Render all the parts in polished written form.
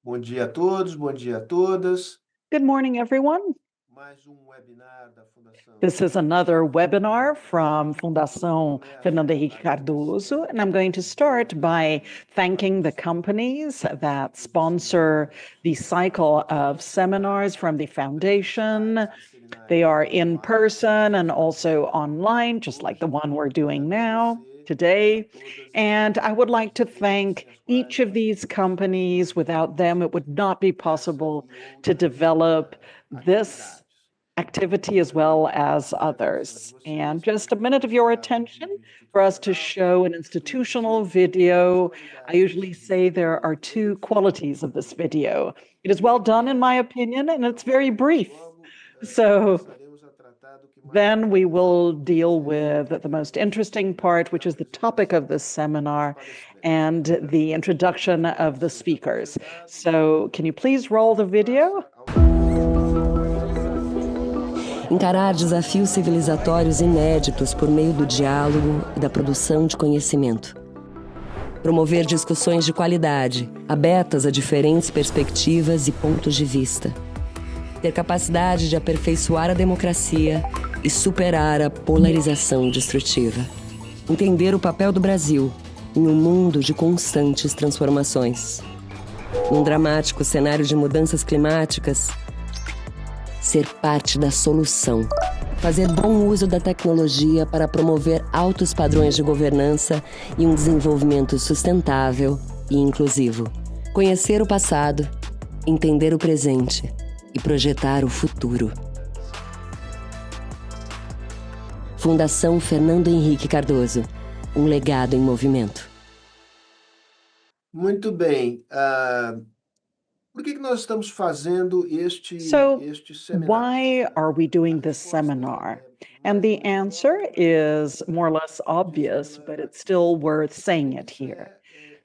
Bom dia a todos, bom dia a todas. Good morning, everyone. Mais um webinar da Fundação This is Fernando another Henrique webinar Cardoso. from Fundação Começo Fernando Henrique Cardoso, agradecendo and I'm going to start by imensamente a thanking the participação companies that dos sponsor the seminários. cycle of seminars from the foundation. Presenciais, dos They seminários are in virtuais que person nós and estamos also fazendo online, just like the hoje, one we're e doing now agradecer a today. todas e And I would todos like to eles thank sem as quais each of nós these não conseguiríamos companies. Without them, it would not be essa possible e to outras develop this atividades. activity as Então, well as pedir a atenção de others. And vocês para a just a gente minute of your mostrar um attention vídeo for us to institucional que show an costumo institutional dizer que tem duas video. I qualidades usually esse say vídeo. there are Ele é two feito qualities of this video. It is well done, in breve, my opinion, and it's very brief. logo So começaremos a tratar do que mais then we interessa a will todos deal vocês, with the most interesting part, which a is the topic of this apresentação dos seminar palestrantes. and the introduction of the Seja speakers. apresentado So can you please roll the e video? faça ao Encarar desafios civilizatórios inéditos por meio do diálogo e da produção de conhecimento. Promover discussões de qualidade, abertas a diferentes perspectivas e pontos de vista. Ter capacidade de aperfeiçoar a democracia e superar a polarização destrutiva. Entender o papel do Brasil em um mundo de constantes transformações. Num dramático cenário de mudanças climáticas, ser parte da solução. Fazer bom uso da tecnologia para promover altos padrões de governança e um desenvolvimento sustentável e inclusivo. Conhecer o passado, entender o presente e projetar o futuro. Fundação Fernando Henrique Cardoso. Um legado em movimento. Muito bem. Por que nós estamos fazendo So, este seminário? why are we A doing this resposta seminar? é And mais ou the menos answer óbvia, is more or less obvious, dizendo but ela it's still worth saying tem it que here.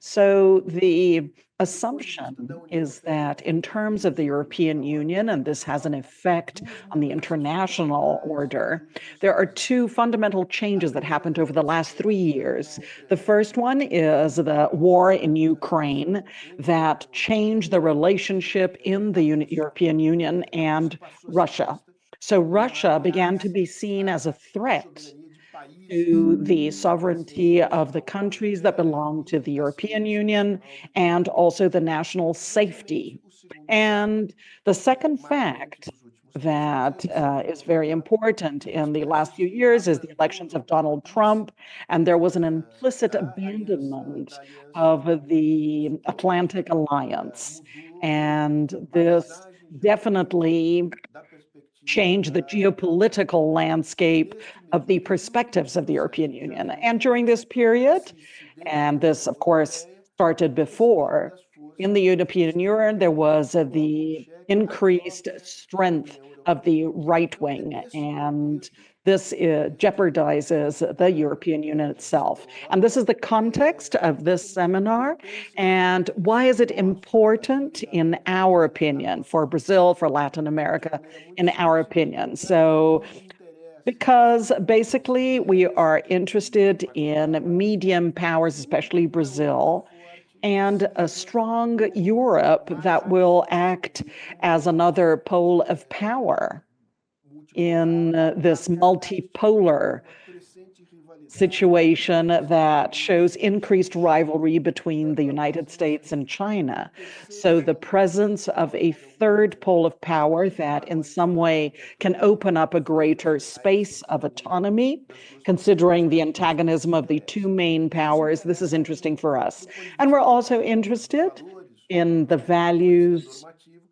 ser, So, the do ponto de vista da assumption União is that Europeia, in terms of the desde European a hora Union, and this has an effect duas on the mudanças international fundamentais nos order, últimos there are 3 anos. two fundamental A changes that primeira happened over the delas last é a 3 years. invasão The first presidente one is the war in Ukraine entre a that União changed the Europeia relationship in a the Rússia. European Union Isso and passou a ser Russia. vista So como uma Russia began to ameaça be seen as a à threat soberania de países to the sovereignty pertencentes of the ao bloco countries that bélico belong to e the à European segurança Union nacional dos and Estados. also the national Naturalmente, safety. o segundo fato, And the second marcante fact dos últimos 3 anos, é a that eleição de is Donald very Trump, important que uma in the last espécie few de years is the elections of abandono Donald russo Trump, and there was an implicit da abandonment aliança of the sul-atlanticista, Atlantic Alliance. mudou And a this paisagem geopolítica definitely da perspectiva change the da União geopolitical Europeia. landscape Neste of mesmo the período, perspectives of the se a European gente já Union. And during verifica, this period, and dentro this, da of União course, Europeia, started o crescimento before, das in the forças European Union, there extrema-direita, was pondo em the xeque a increased própria strength União of the Europeia. right Então, é wing. nesse And contexto this que jeopardizes the European Union se itself. And this coloca is the context of por this que a seminar. importância And why is it nossa para important, vir in a our a opinion, for nossa Brazil, for participação? Latin De America, maneira muito in our simples, opinion? porque So, nos interessa because que os basically we poderes are interested in particularmente medium powers, especially uma Europa Brazil, forte and a seja strong o Europe mais that will possível act as uma another pole of power in multipolar this característica por multipolar uma crescente rivalidade situation that shows entre increased rivalry China, between the tanto a United presença States and do China. terceiro So the polo de presence of a poder, que é o mundo, third pole of power e that in a some way expansão de can open autonomia up a greater frente a esse space of antagonismo autonomy, das duas potências considering é the o que nos antagonism of the two interessa. main Nos powers. This is interessa interesting for us. do ponto de And we're vista also dos interested valores, in the do ponto de vista values, normativo,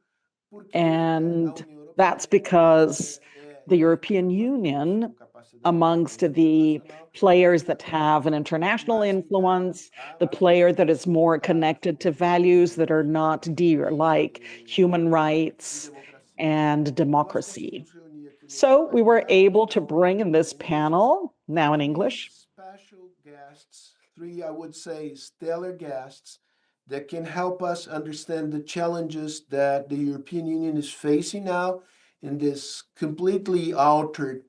porque a and União that's Europeia because the tem European fatores Union, com capacidade de amongst influência the internacional, players mas that aquela have an international mais ligada influence, the player that is more connected to values that are not dear, like human e rights democracia. and Nós democracy. conseguimos reunir aqui neste So we were painel, able to ao longo bring de in this 2 meses, panel, now in three English, special guests, three, I would say, stellar guests that can help us understand the challenges that the European Union is facing now in this completely altered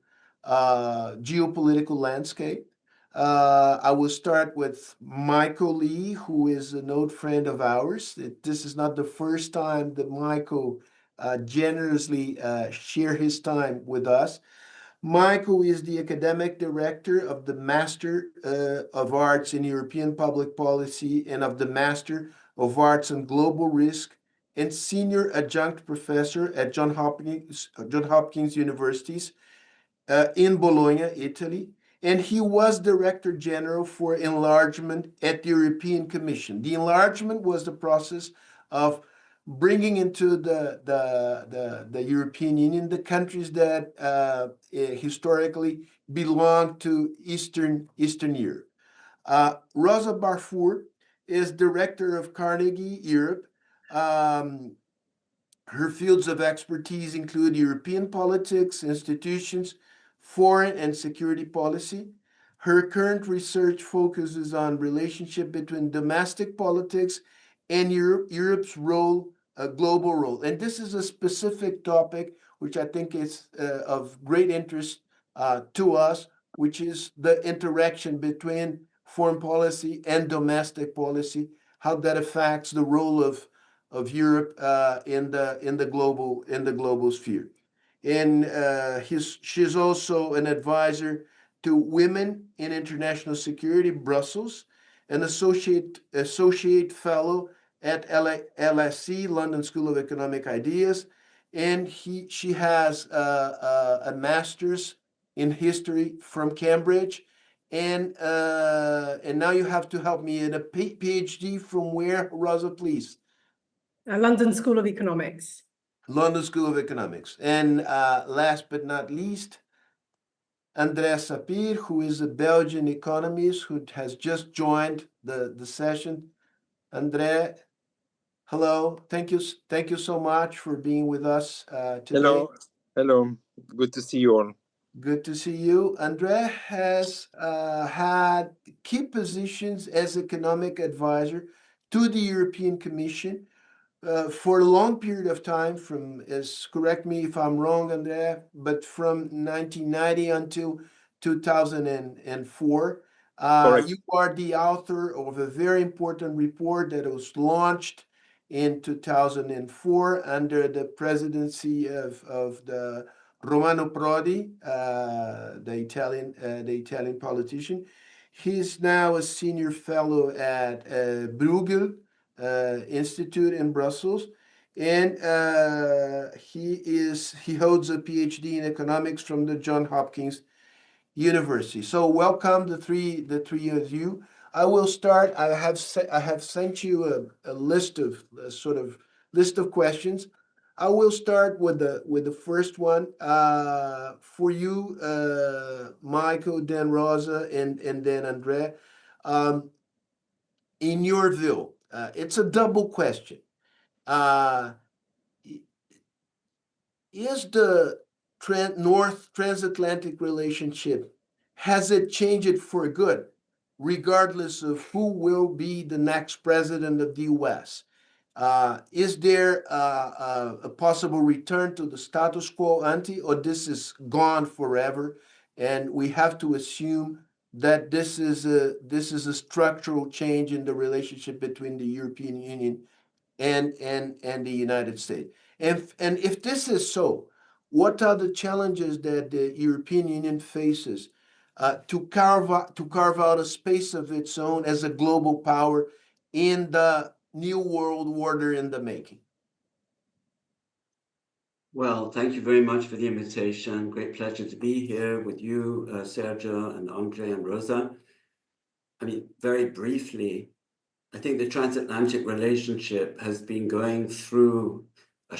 geopolitical landscape. I will start with Michael Lee, who is an old friend of ours. This is not the first time that Michael generously share his time with us. Michael is the academic director of the Master of Arts in European Public Policy and of the Master of Arts in Global Risk, and senior adjunct professor at Johns Hopkins Universities in Bologna, Italy. And he was Director General for Enlargement at the European Commission. The enlargement was the process of bringing into the European Union the countries that historically belonged to Eastern Europe. Rosa Barfour is Director of Carnegie Europe. Her fields of expertise include European politics, institutions, foreign and security policy. Her current research focuses on relationship between domestic politics and Europe's role, a global role. And this is a specific topic which I think is of great interest to us, which is the interaction between foreign policy and domestic policy, how that affects the role of Europe in the global sphere. And she's also an advisor to Women in International Security, Brussels, an associate fellow at LSE, London School of Economic Ideas, and she has a master's in history from Cambridge. And now you have to help me, in a PhD from where, Rosa, please? London School of Economics. London School of Economics. And last but not least, André Sapir, who is a Belgian economist who has just joined the session. André, hello. Thank you so much for being with us today. Hello. Good to see you all. Good to see you. André has had key positions as economic advisor to the European Commission for a long period of time, correct me if I'm wrong, André, but from 1990 until 2004. You are the author of a very important report that was launched in 2004 under the presidency of the Romano Prodi, the Italian politician. He's now a senior fellow at Bruegel Institute in Brussels, and he holds a PhD in economics from the Johns Hopkins University. So welcome the three of you. I will start. I have sent you a list of questions. I will start with the first one for you, Michael, then Rosa, and then André. In your view, it's a double question. Is the North transatlantic relationship, has it changed for good, regardless of who will be the next president of the US? Is there a possible return to the status quo ante, or this is gone forever, and we have to assume that this is a structural change in the relationship between the European Union and the United States? And if this is so, what are the challenges that the European Union faces to carve out a space of its own as a global power in the new world order in the making? Well, thank you very much for the invitation. Great pleasure to be here with you, Sergio and Andre and Rosa. I mean, very briefly, I think the transatlantic relationship has been going through a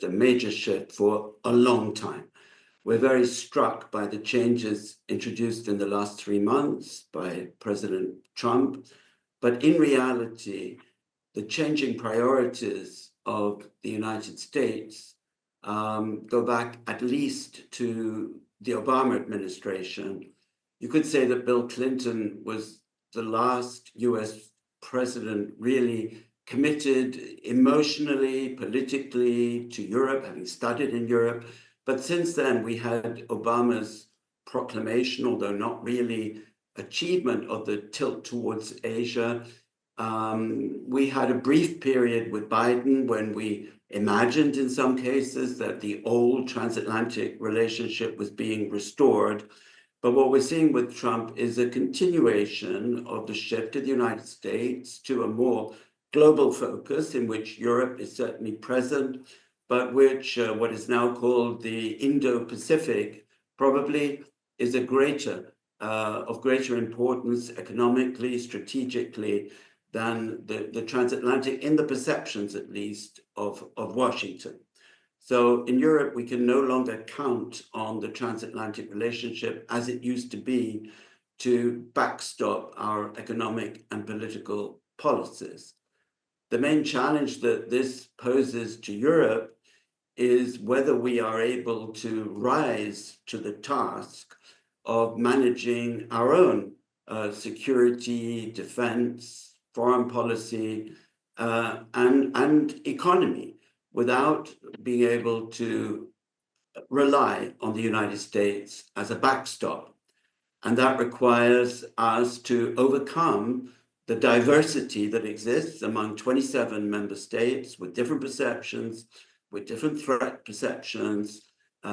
major shift for a long time. We're very struck by the changes introduced in the last 3 months by President Trump. But in reality, the changing priorities of the United States go back at least to the Obama administration. You could say that Bill Clinton was the last US president really committed emotionally, politically to Europe, having studied in Europe. But since then, we had Obama's proclamation, although not really achievement of the tilt towards Asia. We had a brief period with Biden when we imagined in some cases that the old transatlantic relationship was being restored. But what we're seeing with Trump is a continuation of the shift of the United States to a more global focus in which Europe is certainly present, but which what is now called the Indo-Pacific probably is of greater importance economically, strategically, than the transatlantic, in the perceptions at least of Washington. So in Europe, we can no longer count on the transatlantic relationship as it used to be to backstop our economic and political policies. The main challenge that this poses to Europe is whether we are able to rise to the task of managing our own security, defense, foreign policy, and economy without being able to rely on the United States as a backstop. And that requires us to overcome the diversity that exists among 27 member states with different perceptions, with different threat perceptions,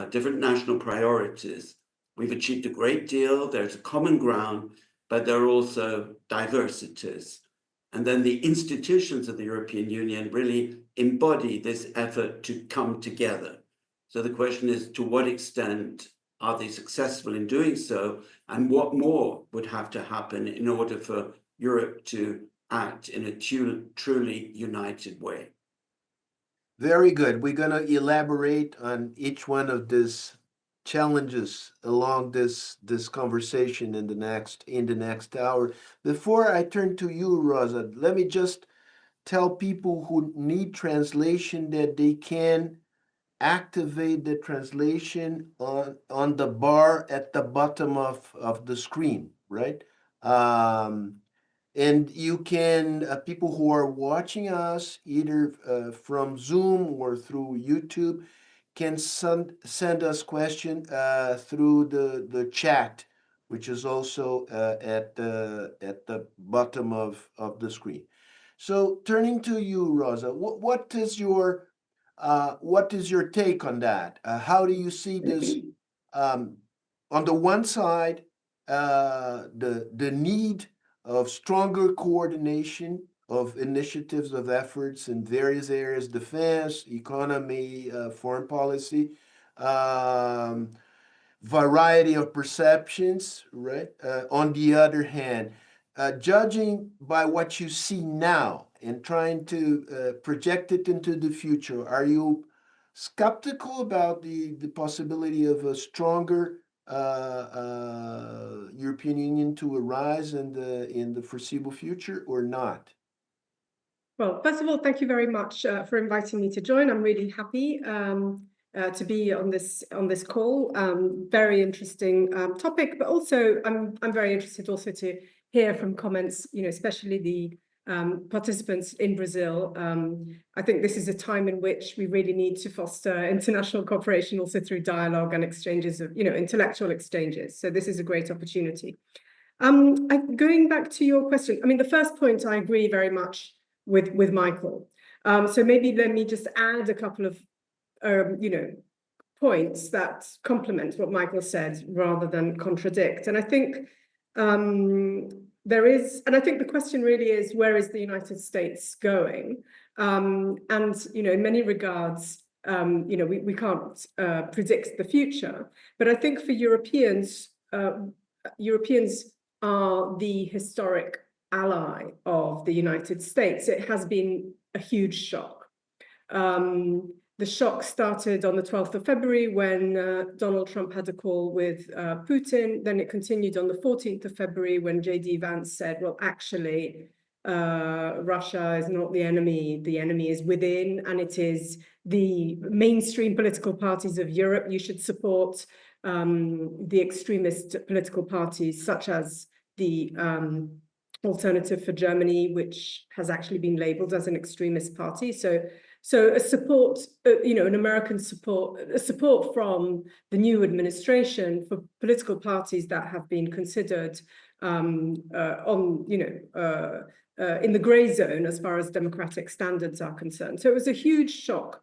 different national priorities. We've achieved a great deal. There's a common ground, but there are also diversities. And then the institutions of the European Union really embody this effort to come together. So the question is, to what extent are they successful in doing so? And what more would have to happen in order for Europe to act in a truly united way? Very good. We're going to elaborate on each one of these challenges along this conversation in the next hour. Before I turn to you, Rosa, let me just tell people who need translation that they can activate the translation on the bar at the bottom of the screen, right? And you can, people who are watching us either from Zoom or through YouTube, can send us question through the chat, which is also at the bottom of the screen. So turning to you, Rosa, what is your take on that? How do you see this? On the one side, the need of stronger coordination of initiatives, of efforts in various areas, defense, economy, foreign policy, variety of perceptions, right? On the other hand, judging by what you see now and trying to project it into the future, are you skeptical about the possibility of a stronger European Union to arise in the foreseeable future, or not? Well, first of all, thank you very much for inviting me to join. I'm really happy to be on this call. Very interesting topic, but also I'm very interested also to hear from comments, especially the participants in Brazil. I think this is a time in which we really need to foster international cooperation also through dialogue and exchanges of, intellectual exchanges. So this is a great opportunity. Going back to your question, I mean, the first point I agree very much with Michael. So maybe let me just add a couple of, points that complement what Michael said rather than contradict. And I think I think the question really is, where is the United States going? And, in many regards, we can't predict the future. But I think for Europeans, Europeans are the historic ally of the United States. It has been a huge shock. The shock started on the 12th of February when Donald Trump had a call with Putin. Then it continued on the 14th of February when J.D. Vance said, well, actually, Russia is not the enemy. The enemy is within, and it is the mainstream political parties of Europe. You should support the extremist political parties, such as the Alternative for Germany, which has actually been labeled as an extremist party. So a support, an American support, a support from the new administration for political parties that have been considered on, in the grey zone as far as democratic standards are concerned. So it was a huge shock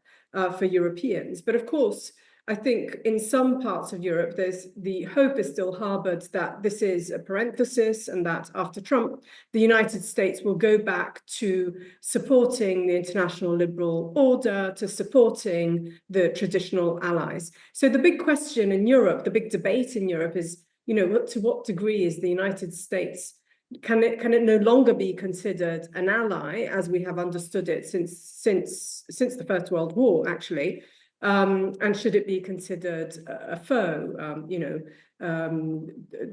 for Europeans. But of course, I think in some parts of Europe, the hope is still harbored that this is a parenthesis and that after Trump, the United States will go back to supporting the international liberal order, to supporting the traditional allies. So the big question in Europe, the big debate in Europe is, to what degree is the United States, can it no longer be considered an ally as we have understood it since the First World War, actually? And should it be considered a foe?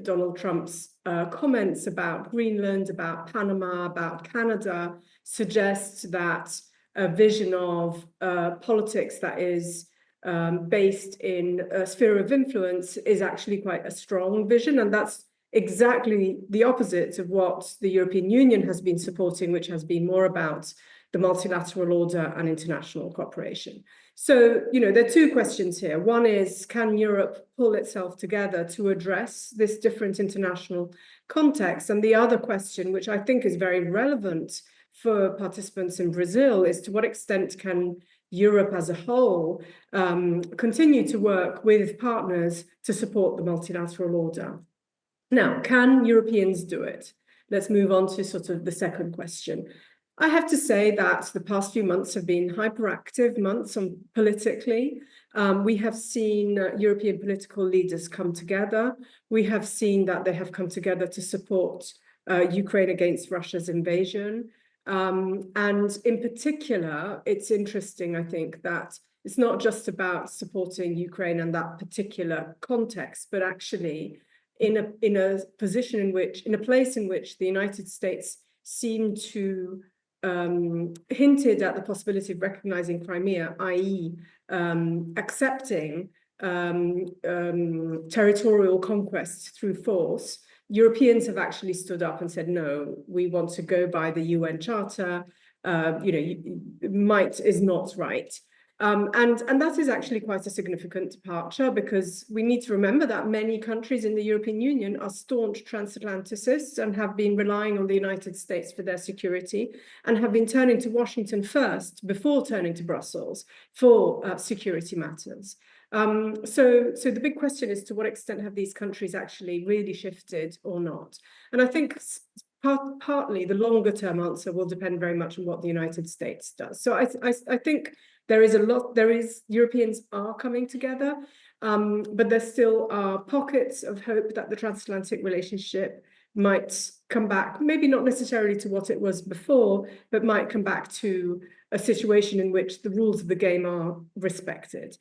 Donald Trump's comments about Greenland, about Panama, about Canada suggest that a vision of politics that is based in a sphere of influence is actually quite a strong vision. And that's exactly the opposite of what the European Union has been supporting, which has been more about the multilateral order and international cooperation. So, there are two questions here. One is, can Europe pull itself together to address this different international context? And the other question, which I think is very relevant for participants in Brazil, is to what extent can Europe as a whole continue to work with partners to support the multilateral order? Now, can Europeans do it? Let's move on to sort of the second question. I have to say that the past few months have been hyperactive months politically. We have seen European political leaders come together. We have seen that they have come together to support Ukraine against Russia's invasion. And in particular, it's interesting, I think, that it's not just about supporting Ukraine in that particular context, but actually in a position in a place in which the United States seemed to hinted at the possibility of recognizing Crimea, i.e. Accepting territorial conquest through force. Europeans have actually stood up and said, no, we want to go by the UN Charter. Might is not right. And that is actually quite a significant departure, because we need to remember that many countries in the European Union are staunch transatlanticists and have been relying on the United States for their security and have been turning to Washington first before turning to Brussels for security matters. So the big question is, to what extent have these countries actually really shifted or not? And I think partly the longer term answer will depend very much on what the United States does. So I think Europeans are coming together, but there still are pockets of hope that the transatlantic relationship might come back, maybe not necessarily to what it was before, but might come back to a situation in which the rules of the game are respected.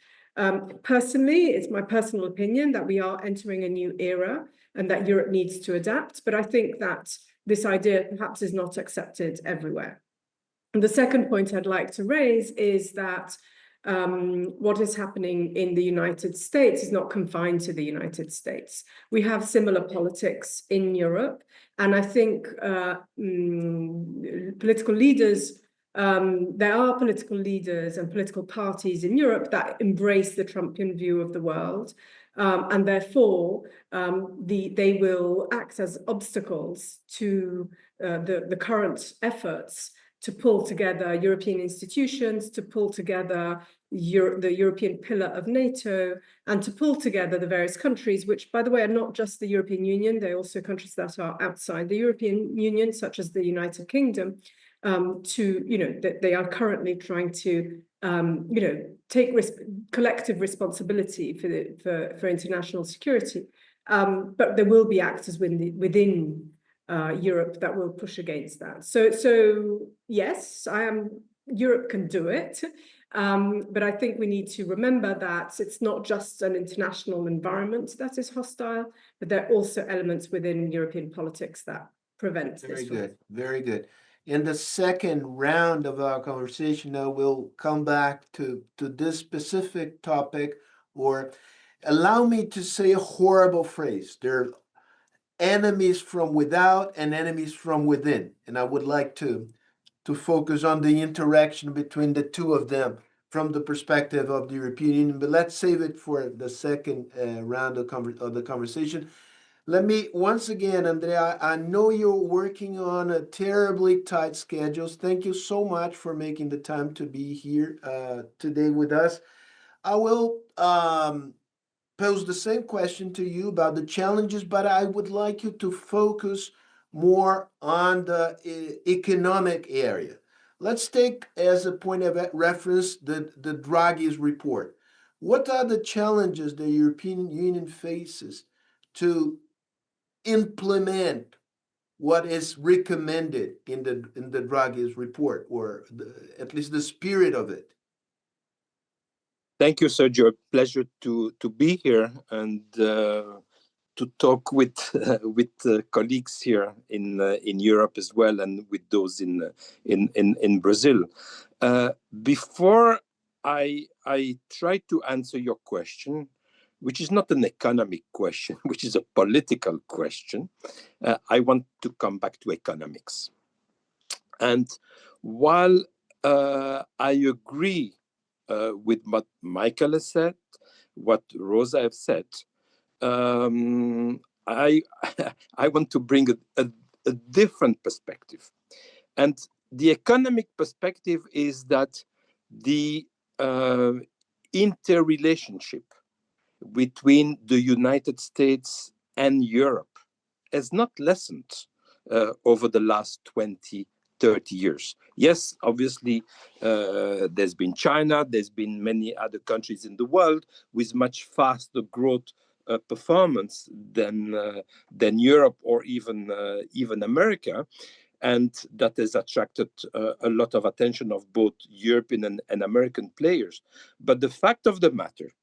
Personally, it's my personal opinion that we are entering a new era and that Europe needs to adapt, but I think that this idea perhaps is not accepted everywhere. And the second point I'd like to raise is that what is happening in the United States is not confined to the United States. We have similar politics in Europe, and I think political leaders, there are political leaders and political parties in Europe that embrace the Trumpian view of the world, and therefore they will act as obstacles to the current efforts to pull together European institutions, to pull together the European pillar of NATO, and to pull together the various countries, which, by the way, are not just the European Union, they're also countries that are outside the European Union, such as the United Kingdom, that they are currently trying to, take collective responsibility for international security. But there will be actors within Europe that will push against that. So yes, Europe can do it, but I think we need to remember that it's not just an international environment that is hostile, but there are also elements within European politics that prevent this. Very good, very good. In the second round of our conversation, now we'll come back to this specific topic, or allow me to say a horrible phrase. There are enemies from without and enemies from within. And I would like to focus on the interaction between the two of them from the perspective of the European Union. But let's save it for the second round of the conversation. Let me, once again, Andrea, I know you're working on a terribly tight schedules. Thank you so much for making the time to be here today with us. I will pose the same question to you about the challenges, but I would like you to focus more on the economic area. Let's take as a point of reference the Draghi's report. What are the challenges the European Union faces to implement what is recommended in the Draghi's report, or at least the spirit of it? Thank you, Sergio. Pleasure to be here and to talk with colleagues here in Europe as well, and with those in Brazil. Before I try to answer your question, which is not an economic question, which is a political question, I want to come back to economics. And while I agree with what Michael has said, what Rosa have said, I I want to bring a different perspective. And the economic perspective is that the interrelationship between the United States and Europe has not lessened over the last 20, 30 years. Yes, obviously, there's been China, there's been many other countries in the world with much faster growth performance than Europe or even America. And that has attracted a lot of attention of both European and American players. But the fact of the matter,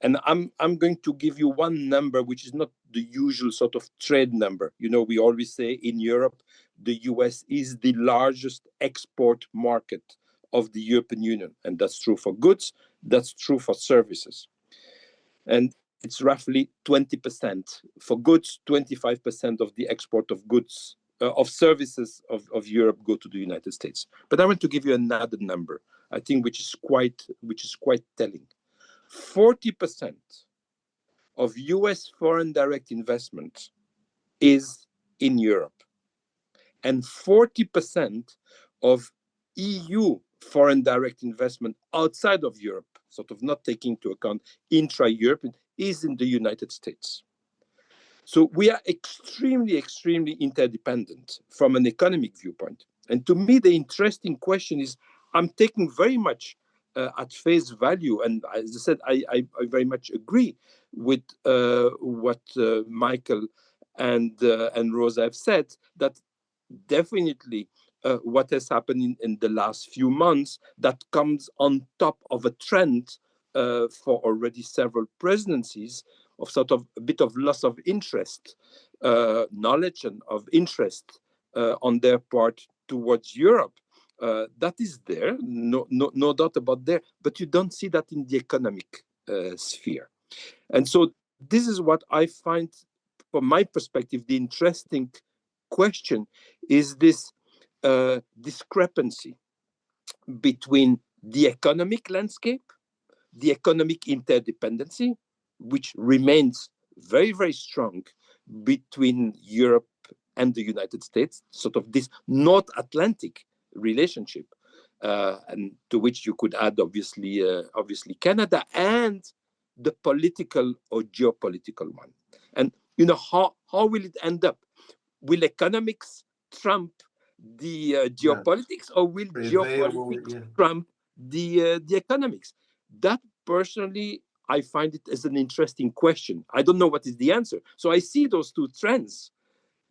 and I'm going to give you one number, which is not the usual sort of trade number. You know, we always say in Europe, the US is the largest export market of the European Union. And that's true for goods, that's true for services. And it's roughly 20% for goods, 25% of the export of goods, of services of Europe go to the United States. But I want to give you another number, I think, which is quite telling. 40% of US foreign direct investment is in Europe, and 40% of EU foreign direct investment outside of Europe, sort of not taking into account intra-European, is in the United States. So we are extremely, extremely interdependent from an economic viewpoint. And to me, the interesting question is, I'm taking very much at face value, and as I said, I very much agree with what Michael and Rosa have said, that definitely what has happened in the last few months, that comes on top of a trend for already several presidencies of sort of a bit of loss of interest, knowledge and of interest on their part towards Europe. That is there, no doubt about there, but you don't see that in the economic sphere. And so this is what I find, from my perspective, the interesting question is this discrepancy between the economic landscape, the economic interdependency, which remains very, very strong between Europe and the United States, sort of this North Atlantic relationship, and to which you could add obviously Canada, and the political or geopolitical one. And you know, how will it end up? Will economics trump the geopolitics, or will geopolitics trump the economics? That personally, I find it as an interesting question. I don't know what is the answer. So I see those two trends,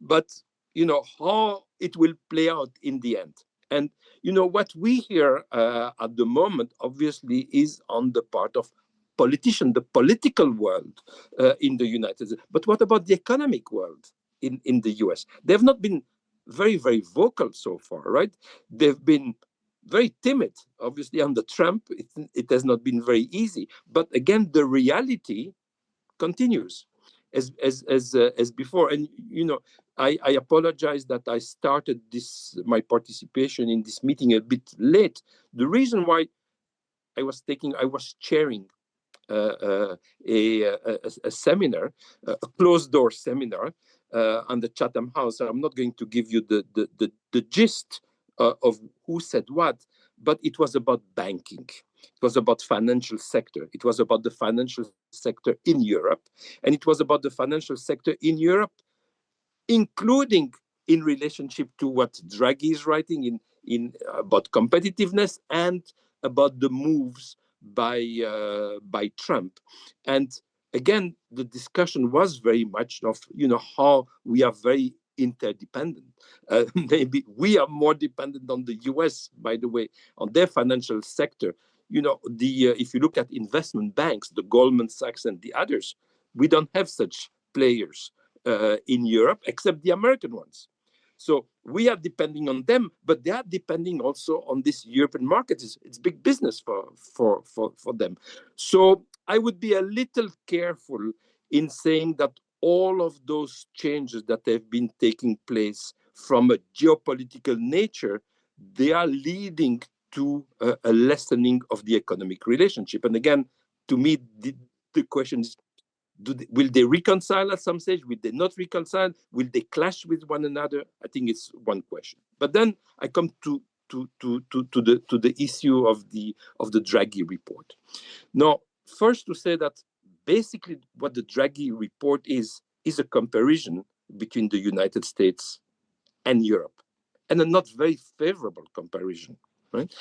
but you know how it will play out in the end. And you know what we hear at the moment, obviously, is on the part of politicians, the political world in the United States. But what about the economic world in the US? They've not been very, very vocal so far, right? They've been very timid, obviously, under Trump. It has not been very easy. But again, the reality continues as before. And you know, I apologize that I started my participation in this meeting a bit late. The reason why I was chairing a seminar, a closed-door seminar on the Chatham House. I'm not going to give you the gist of who said what, but it was about banking. It was about financial sector. It was about the financial sector in Europe, and it was about the financial sector in Europe, including in relationship to what Draghi is writing in about competitiveness and about the moves by Trump. And again, the discussion was very much of how we are very interdependent. Maybe we are more dependent on the US, by the way, on their financial sector. If you look at investment banks, the Goldman Sachs and the others, we don't have such players in Europe, except the American ones. So we are depending on them, but they are depending also on this European market. It's big business for them. So I would be a little careful in saying that all of those changes that have been taking place from a geopolitical nature, they are leading to a lessening of the economic relationship. And again, to me, the question is, will they reconcile at some stage? Will they not reconcile? Will they clash with one another? I think it's one question. But then I come to the issue of the Draghi report. Now, first to say that basically what the Draghi report is a comparison between the United States and Europe, and a not very favorable comparison, right?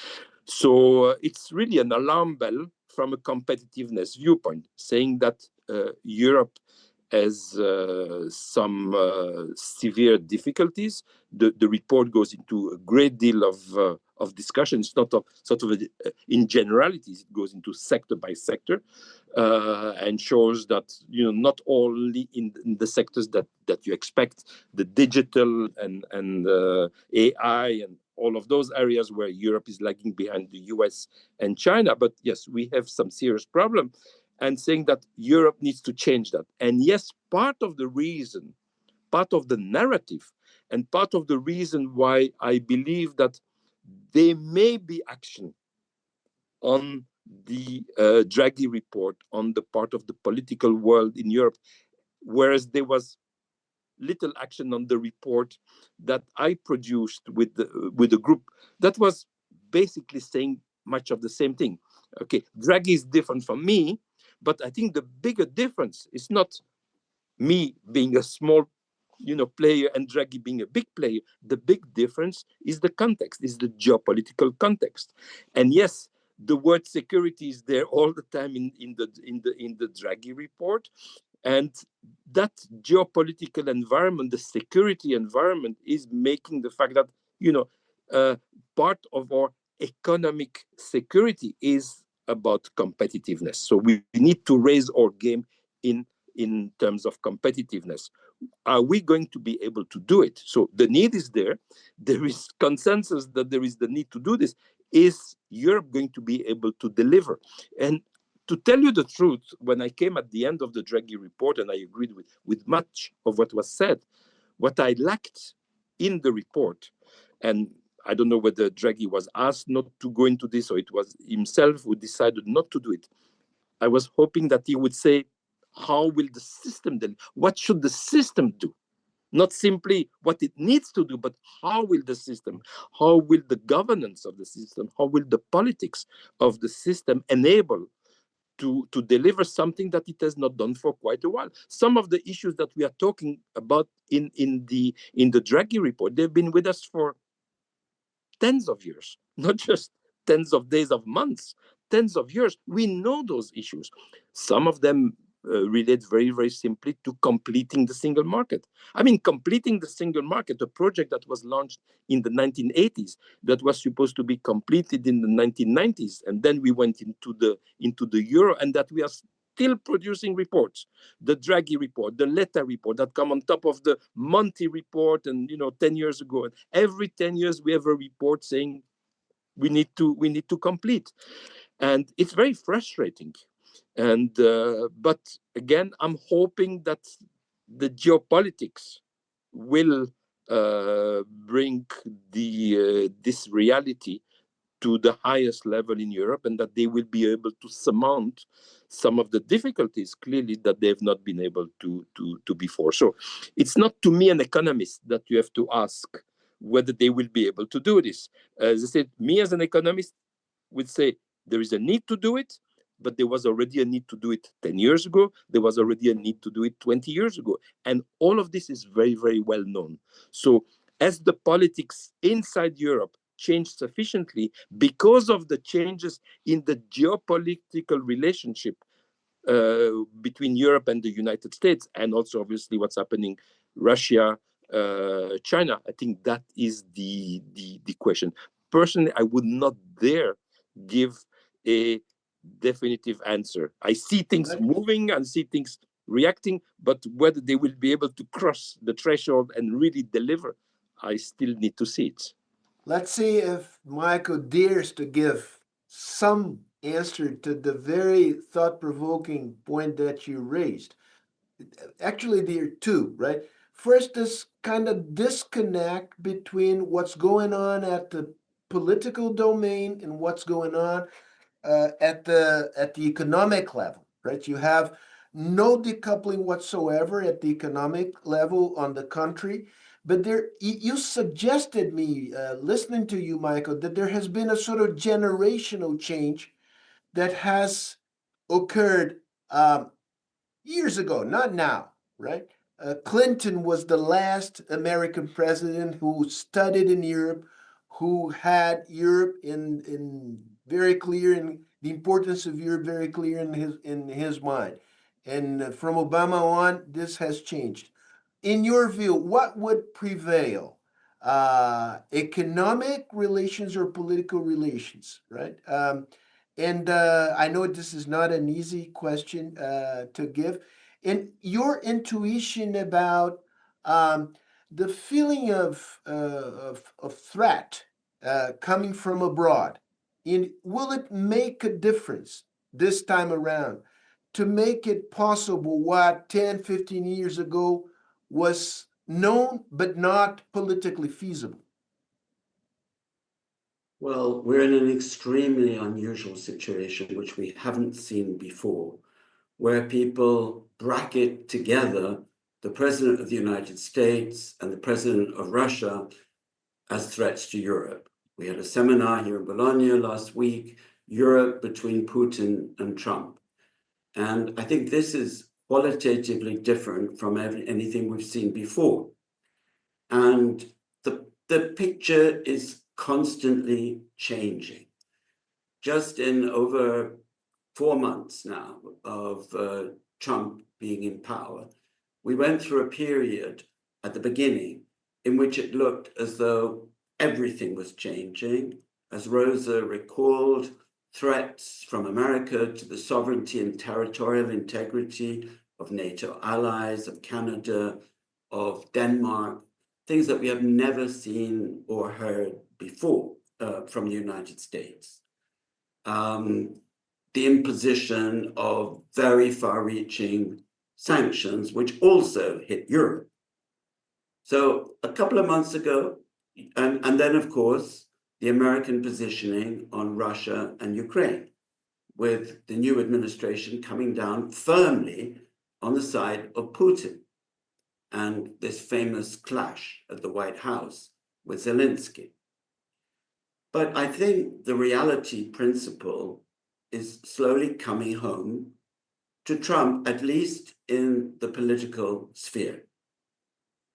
So it's really an alarm bell from a competitiveness viewpoint, saying that Europe has some severe difficulties. The report goes into a great deal of discussion. It's not in generalities. It goes into sector by sector and shows that not only in the sectors that you expect, the digital and AI and all of those areas where Europe is lagging behind the US and China. But yes, we have some serious problem, and saying that Europe needs to change that. And yes, part of the reason, part of the narrative, and part of the reason why I believe that there may be action on the Draghi report on the part of the political world in Europe, whereas there was little action on the report that I produced with the group that was basically saying much of the same thing. Okay, Draghi is different from me, but I think the bigger difference is not me being a small player and Draghi being a big player. The big difference is the context, is the geopolitical context. And yes, the word security is there all the time in the Draghi report. And that geopolitical environment, the security environment, is making the fact that part of our economic security is about competitiveness. So we need to raise our game in terms of competitiveness. Are we going to be able to do it? So the need is there. There is consensus that there is the need to do this. Is Europe going to be able to deliver? And to tell you the truth, when I came at the end of the Draghi report, and I agreed with much of what was said, what I lacked in the report, and I don't know whether Draghi was asked not to go into this or it was himself who decided not to do it. I was hoping that he would say, how will the system then? What should the system do? Not simply what it needs to do, but how will the system, how will the governance of the system, how will the politics of the system enable to deliver something that it has not done for quite a while. Some of the issues that we are talking about in the Draghi report, they've been with us for tens of years, not just tens of days, of months, tens of years. We know those issues. Some of them relate very, very simply to completing the single market. I mean, completing the single market, a project that was launched in the 1980s, that was supposed to be completed in the 1990s, and then we went into the euro, and that we are still producing reports, the Draghi report, the Letta report that come on top of the Monti report, and 10 years ago, and every 10 years we have a report saying we need to complete, and it's very frustrating. And but again, I'm hoping that the geopolitics will bring this reality to the highest level in Europe, and that they will be able to surmount some of the difficulties clearly that they've not been able to before. So it's not to me, an economist, that you have to ask whether they will be able to do this. As I said, me as an economist would say there is a need to do it, but there was already a need to do it 10 years ago. There was already a need to do it 20 years ago. And all of this is very, very well known. So as the politics inside Europe changed sufficiently because of the changes in the geopolitical relationship between Europe and the United States, and also obviously what's happening Russia, China, I think that is the question. Personally, I would not dare give a definitive answer. I see things moving and see things reacting, but whether they will be able to cross the threshold and really deliver, I still need to see it. Let's see if Michael dares to give some answer to the very thought-provoking point that you raised. Actually, there are two, right? First, this kind of disconnect between what's going on at the political domain and what's going on at the economic level, right? You have no decoupling whatsoever at the economic level on the country. But there, you suggested me, listening to you, Michael, that there has been a sort of generational change that has occurred years ago, not now, right? Clinton was the last American president who studied in Europe, who had Europe in very clear, and the importance of Europe very clear in his mind. And from Obama on, this has changed. In your view, what would prevail? Economic relations or political relations, right? And I know this is not an easy question to give. And your intuition about the feeling of threat coming from abroad, will it make a difference this time around to make it possible what 10, 15 years ago was known but not politically feasible? Well, we're in an extremely unusual situation, which we haven't seen before, where people bracket together the President of the United States and the President of Russia as threats to Europe. We had a seminar here in Bologna last week, Europe between Putin and Trump. And I think this is qualitatively different from anything we've seen before. And the picture is constantly changing. Just in over 4 months now of Trump being in power, we went through a period at the beginning in which it looked as though everything was changing. As Rosa recalled, threats from America to the sovereignty and territorial integrity of NATO allies, of Canada, of Denmark, things that we have never seen or heard before from the United States. The imposition of very far-reaching sanctions, which also hit Europe. So a couple of months ago, and then of course, the American positioning on Russia and Ukraine, with the new administration coming down firmly on the side of Putin, and this famous clash at the White House with Zelensky. But I think the reality principle is slowly coming home to Trump, at least in the political sphere.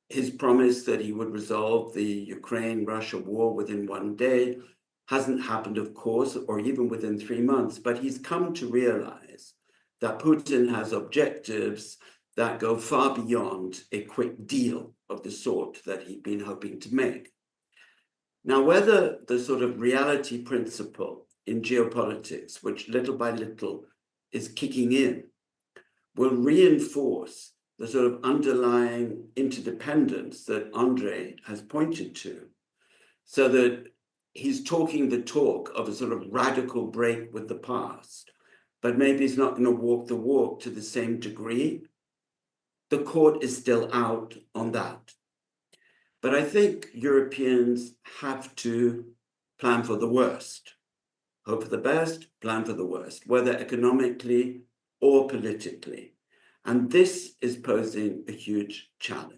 His promise that he would resolve the Ukraine-Russia war within 1 day hasn't happened, of course, or even within 3 months, but he's come to realize that Putin has objectives that go far beyond a quick deal of the sort that he'd been hoping to make. Now, whether the sort of reality principle in geopolitics, which little by little is kicking in, will reinforce the sort of underlying interdependence that Andre has pointed to, so that he's talking the talk of a sort of radical break with the past, but maybe he's not going to walk the walk to the same degree. The court is still out on that. But I think Europeans have to plan for the worst. hope for the best, plan for the worst, whether economically or politically. And this is posing a huge challenge.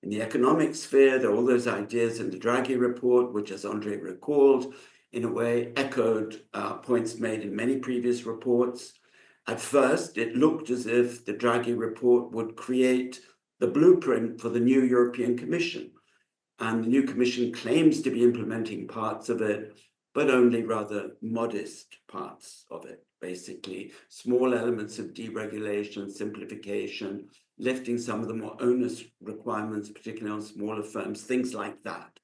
In the economic sphere, there are all those ideas in the Draghi report, which, as Andre recalled, in a way echoed points made in many previous reports. At first, it looked as if the Draghi report would create the blueprint for the new European Commission. And the new Commission claims to be implementing parts of it, but only rather modest parts of it, basically small elements of deregulation, simplification, lifting some of the more onerous requirements, particularly on smaller firms, things like that.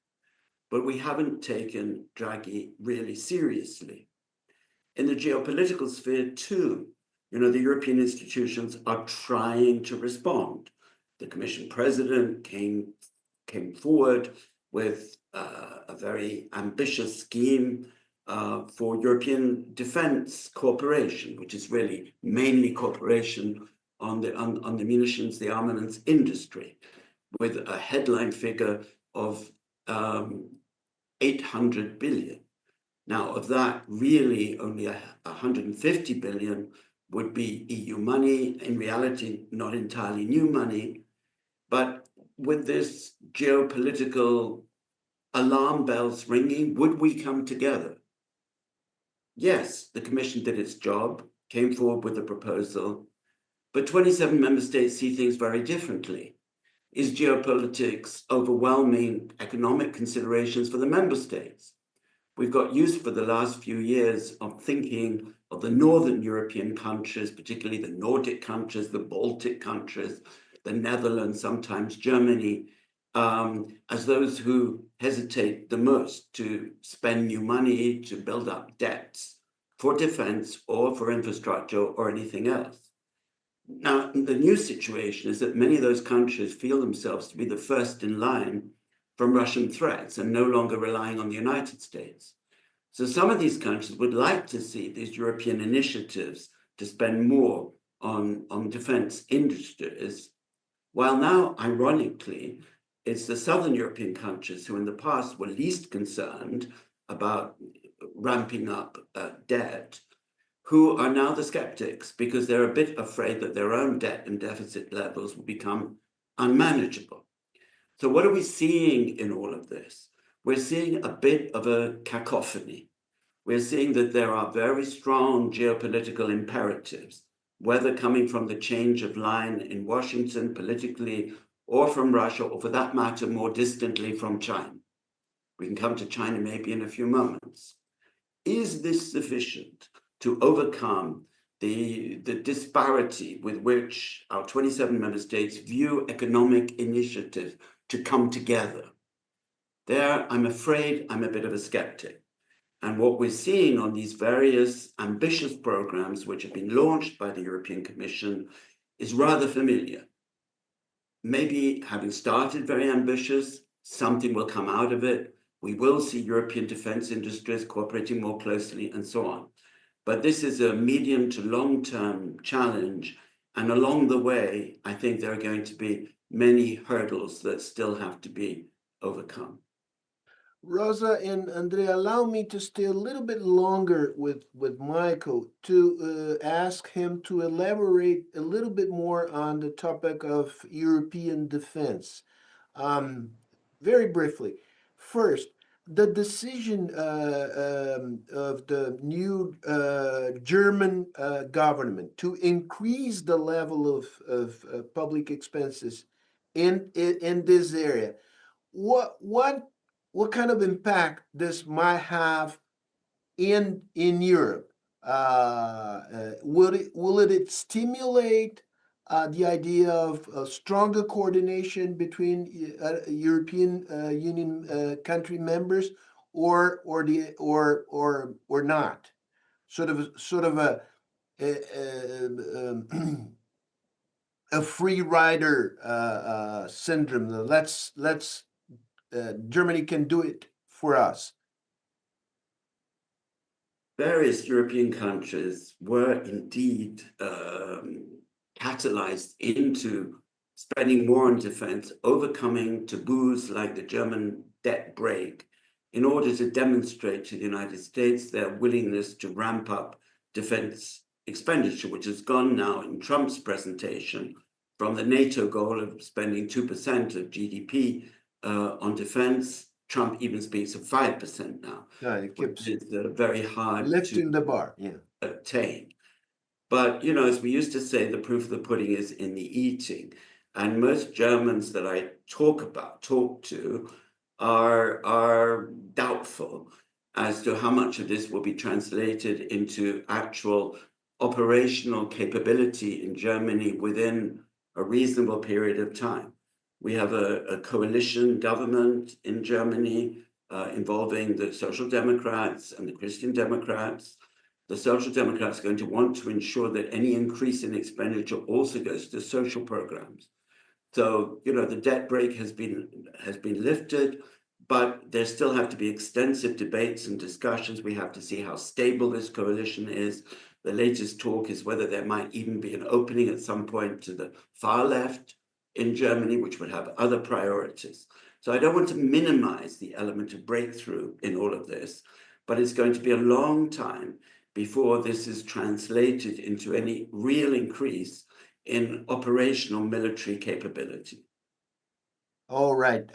But we haven't taken Draghi really seriously. In the geopolitical sphere too, the European institutions are trying to respond. The Commission President came forward with a very ambitious scheme for European defense cooperation, which is really mainly cooperation on the munitions, the armaments industry, with a headline figure of 800 billion. Now, of that, really only 150 billion would be EU money, in reality, not entirely new money. But with this geopolitical alarm bells ringing, would we come together? Yes, the Commission did its job, came forward with a proposal, but 27 member states see things very differently. Is geopolitics overwhelming economic considerations for the member states? We've got used for the last few years of thinking of the Northern European countries, particularly the Nordic countries, the Baltic countries, the Netherlands, sometimes Germany, as those who hesitate the most to spend new money to build up debts for defense or for infrastructure or anything else. Now, the new situation is that many of those countries feel themselves to be the first in line from Russian threats and no longer relying on the United States. So some of these countries would like to see these European initiatives to spend more on defense industries, while now, ironically, it's the Southern European countries who in the past were least concerned about ramping up debt, who are now the skeptics because they're a bit afraid that their own debt and deficit levels will become unmanageable. So what are we seeing in all of this? We're seeing a bit of a cacophony. We're seeing that there are very strong geopolitical imperatives, whether coming from the change of line in Washington politically, or from Russia, or for that matter, more distantly from China. We can come to China maybe in a few moments. Is this sufficient to overcome the disparity with which our 27 member states view economic initiatives to come together? There, I'm afraid I'm a bit of a skeptic. And what we're seeing on these various ambitious programs which have been launched by the European Commission is rather familiar. Maybe having started very ambitious, something will come out of it. We will see European defense industries cooperating more closely and so on. But this is a medium to long-term challenge. And along the way, I think there are going to be many hurdles that still have to be overcome. Rosa and Andrea, allow me to stay a little bit longer with Michael to ask him to elaborate a little bit more on the topic of European defense. Very briefly, first, the decision of the new German government to increase the level of public expenses in this area, what kind of impact this might have in Europe? Will it stimulate the idea of stronger coordination between European Union country members, or not? Sort of a free rider syndrome. Let's Germany can do it for us. Various European countries were indeed catalyzed into spending more on defense, overcoming taboos like the German debt break in order to demonstrate to the United States their willingness to ramp up defense expenditure, which has gone now in Trump's presentation from the NATO goal of spending 2% of GDP on defense. Trump even speaks of 5% now. Yeah, it keeps It's very hard lifting to the bar. Yeah. attain. But, you know, as we used to say, the proof of the pudding is in the eating. And most Germans that I talk to are doubtful as to how much of this will be translated into actual operational capability in Germany within a reasonable period of time. We have a coalition government in Germany involving the Social Democrats and the Christian Democrats. The Social Democrats are going to want to ensure that any increase in expenditure also goes to social programs. So, you know, the debt brake has been lifted, but there still have to be extensive debates and discussions. We have to see how stable this coalition is. The latest talk is whether there might even be an opening at some point to the far left in Germany, which would have other priorities. So I don't want to minimize the element of breakthrough in all of this, but it's going to be a long time before this is translated into any real increase in operational military capability. All right.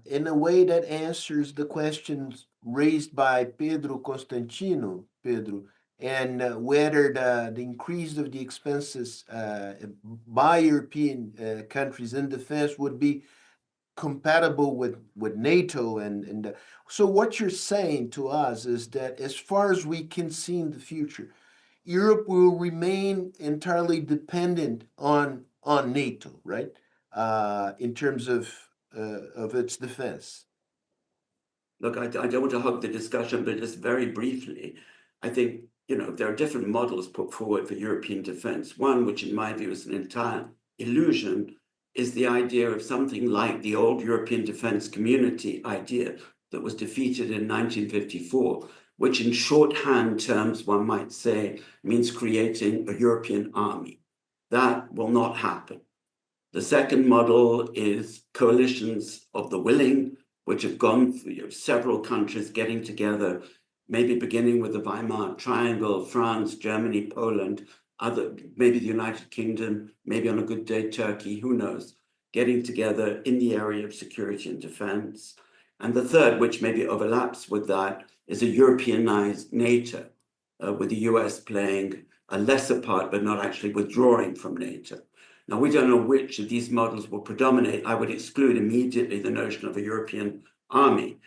In a way that answers the questions raised by Pedro Constantino, Pedro, and whether the increase of the expenses by European countries in defense would be compatible with NATO and so what you're saying to us is that as far as we can see in the future, Europe will remain entirely dependent on NATO, right? In terms of its defense. Look, I don't want to hog the discussion, but just very briefly, I think, you know, there are different models put forward for European defense. One, which in my view is an entire illusion, is the idea of something like the old European defense community idea that was defeated in 1954, which in shorthand terms, one might say, means creating a European army. That will not happen. The second model is coalitions of the willing, which have gone through several countries getting together, maybe beginning with the Weimar Triangle, France, Germany, Poland, maybe the United Kingdom, maybe on a good day, Turkey, who knows, getting together in the area of security and defense. And the third, which maybe overlaps with that, is a Europeanized NATO, with the US playing a lesser part, but not actually withdrawing from NATO. Now, we don't know which of these models will predominate. I would exclude immediately the notion of a European army,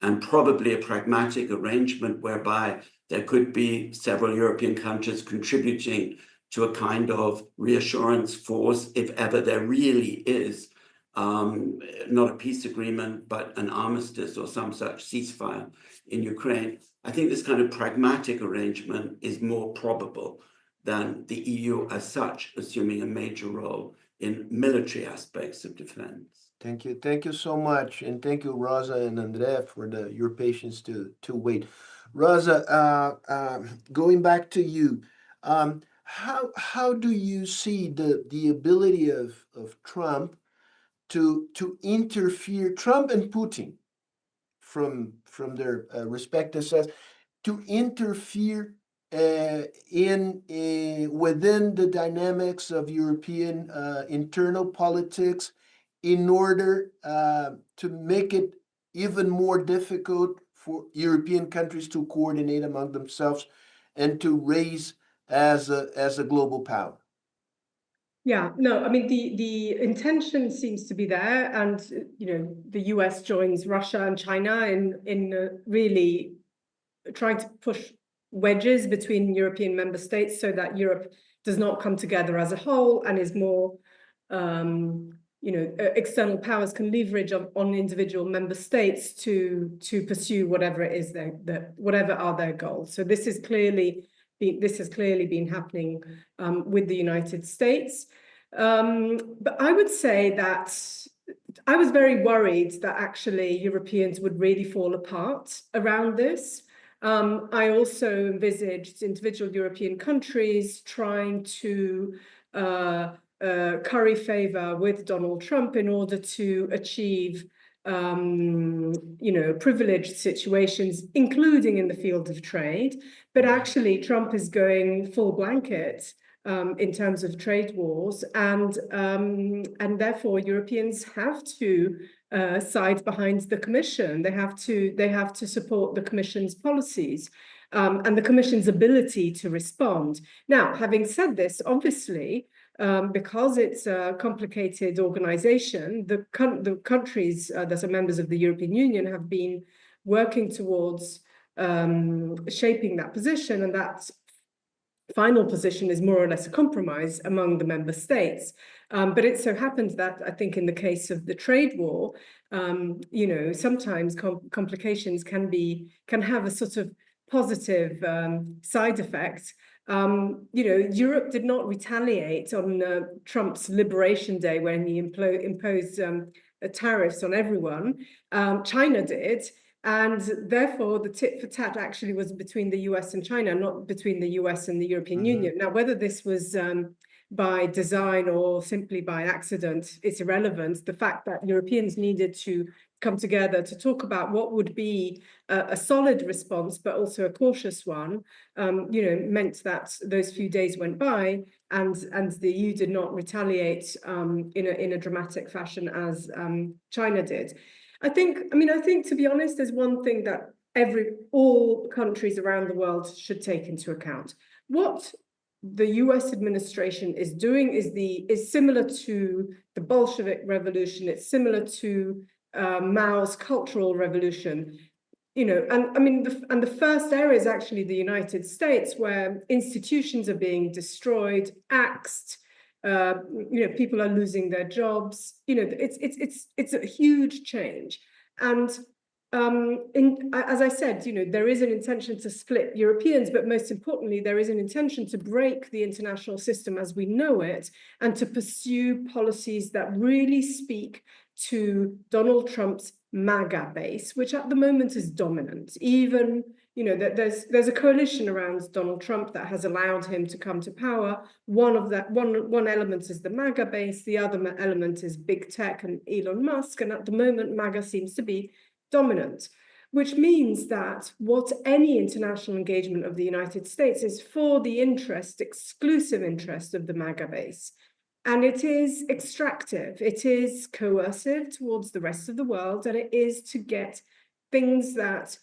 and probably a pragmatic arrangement whereby there could be several European countries contributing to a kind of reassurance force, if ever there really is not a peace agreement, but an armistice or some such ceasefire in Ukraine. I think this kind of pragmatic arrangement is more probable than the EU as such, assuming a major role in military aspects of defense. Thank you. Thank you so much. And thank you, Rosa and André, for your patience to wait. Rosa, going back to you, how do you see the ability of Trump to interfere, Trump and Putin, from their respective sides, to interfere within the dynamics of European internal politics in order to make it even more difficult for European countries to coordinate among themselves and to raise as a global power? Yeah, no, I mean, the intention seems to be there, and you know, the US joins Russia and China in really trying to push wedges between European member states so that Europe does not come together as a whole and is more, you know, external powers can leverage on individual member states to pursue whatever it is whatever are their goals. So this has clearly been happening with the United States. But I would say that I was very worried that actually Europeans would really fall apart around this. I also envisaged individual European countries trying to curry favor with Donald Trump in order to achieve privileged situations, including in the field of trade. But actually, Trump is going full blanket in terms of trade wars, and therefore Europeans have to side behind the Commission. They have to support the Commission's policies and the Commission's ability to respond. Now, having said this, obviously, because it's a complicated organization, the countries that are members of the European Union have been working towards shaping that position, and that final position is more or less a compromise among the member states. But it so happens that I think in the case of the trade war, sometimes complications can have a sort of positive side effect. Europe did not retaliate on Trump's Liberation Day when he imposed tariffs on everyone. China did. And therefore, the tit for tat actually was between the US and China, not between the US and the European Union. Now, whether this was by design or simply by accident, it's irrelevant. The fact that Europeans needed to come together to talk about what would be a solid response, but also a cautious one, meant that those few days went by and the EU did not retaliate in a dramatic fashion as China did. I think, to be honest, there's one thing that all countries around the world should take into account. What the US administration is doing is similar to the Bolshevik Revolution. It's similar to Mao's Cultural Revolution. The first area is actually the United States, where institutions are being destroyed, axed. People are losing their jobs. It's a huge change, and as I said, there is an intention to split Europeans, but most importantly, there is an intention to break the international system as we know it, and to pursue policies that really speak to Donald Trump's MAGA base, which at the moment is dominant. Even there's a coalition around Donald Trump that has allowed him to come to power. One element is the MAGA base, the other element is big tech and Elon Musk, and at the moment MAGA seems to be dominant, which means that what any international engagement of the United States is for the exclusive interest of the MAGA base. And it is extractive, it is coercive towards the rest of the world, and it is to get things that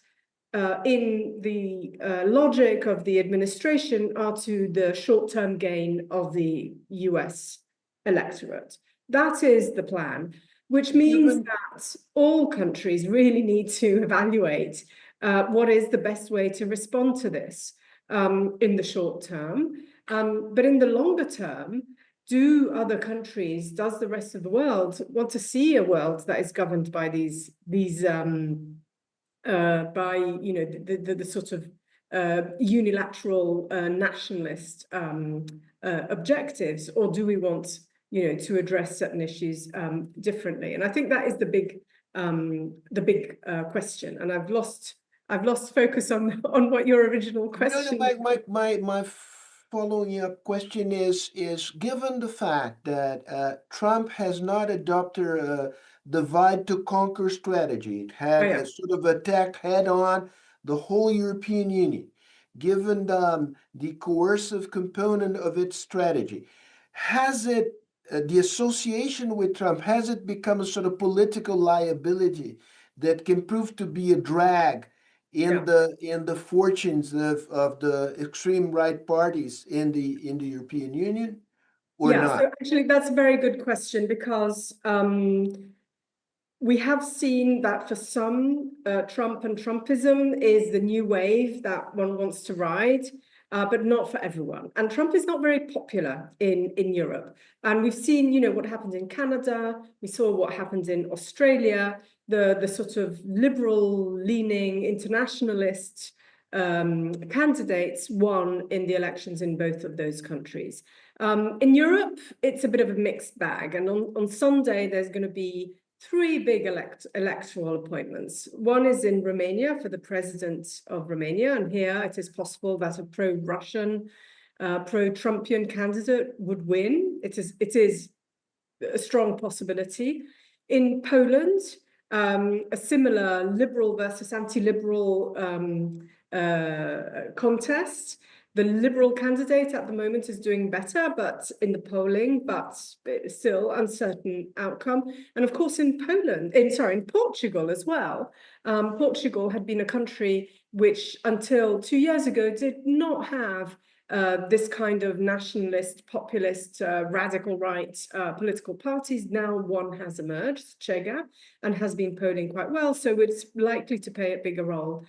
in the logic of the administration are to the short-term gain of the US electorate. That is the plan, which means that all countries really need to evaluate what is the best way to respond to this in the short term. But in the longer term, does the rest of the world want to see a world that is governed by the sort of unilateral nationalist objectives, or do we want to address certain issues differently? And I think that is the big question. And I've lost focus on what your original question. My following up question is given the fact that Trump has not adopted a divide to conquer strategy, it had sort of attacked head on the whole European Union, given the coercive component of its strategy, has it the association with Trump, has it become a sort of political liability that can prove to be a drag in the fortunes of the extreme right parties in the European Union, or not? So actually that's a very good question, because we have seen that for some, Trump and Trumpism is the new wave that one wants to ride, but not for everyone. And Trump is not very popular in Europe. And we've seen, what happened in Canada. We saw what happened in Australia. The sort of liberal-leaning internationalist candidates won in the elections in both of those countries. In Europe, it's a bit of a mixed bag. And on Sunday, there's going to be 3 big electoral appointments. One is in Romania for the president of Romania. And here it is possible that a pro-Russian, pro-Trumpian candidate would win. It is a strong possibility. In Poland, a similar liberal versus anti-liberal contest. The liberal candidate at the moment is doing better, but in the polling, but still uncertain outcome. And of course, in Portugal as well. Portugal had been a country which, until 2 years ago, did not have this kind of nationalist, populist, radical right political parties. Now one has emerged, Chega, and has been polling quite well. So it's likely to play a bigger role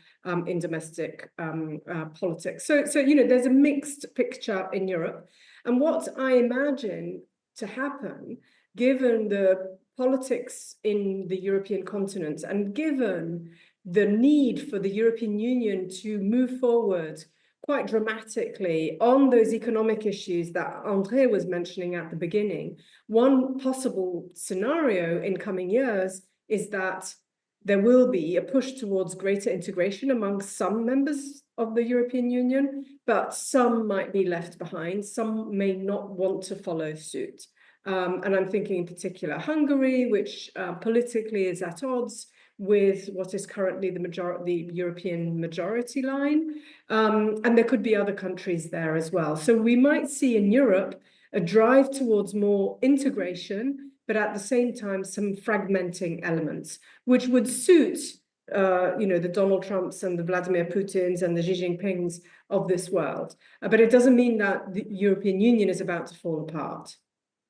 in domestic politics. So there's a mixed picture in Europe. And what I imagine to happen, given the politics in the European continent and given the need for the European Union to move forward quite dramatically on those economic issues that André was mentioning at the beginning, one possible scenario in coming years is that there will be a push towards greater integration among some members of the European Union, but some might be left behind. Some may not want to follow suit. And I'm thinking in particular Hungary, which politically is at odds with what is currently the European majority line. And there could be other countries there as well. So we might see in Europe a drive towards more integration, but at the same time, some fragmenting elements, which would suit the Donald Trumps and the Vladimir Putins and the Xi Jinpings of this world. But it doesn't mean that the European Union is about to fall apart.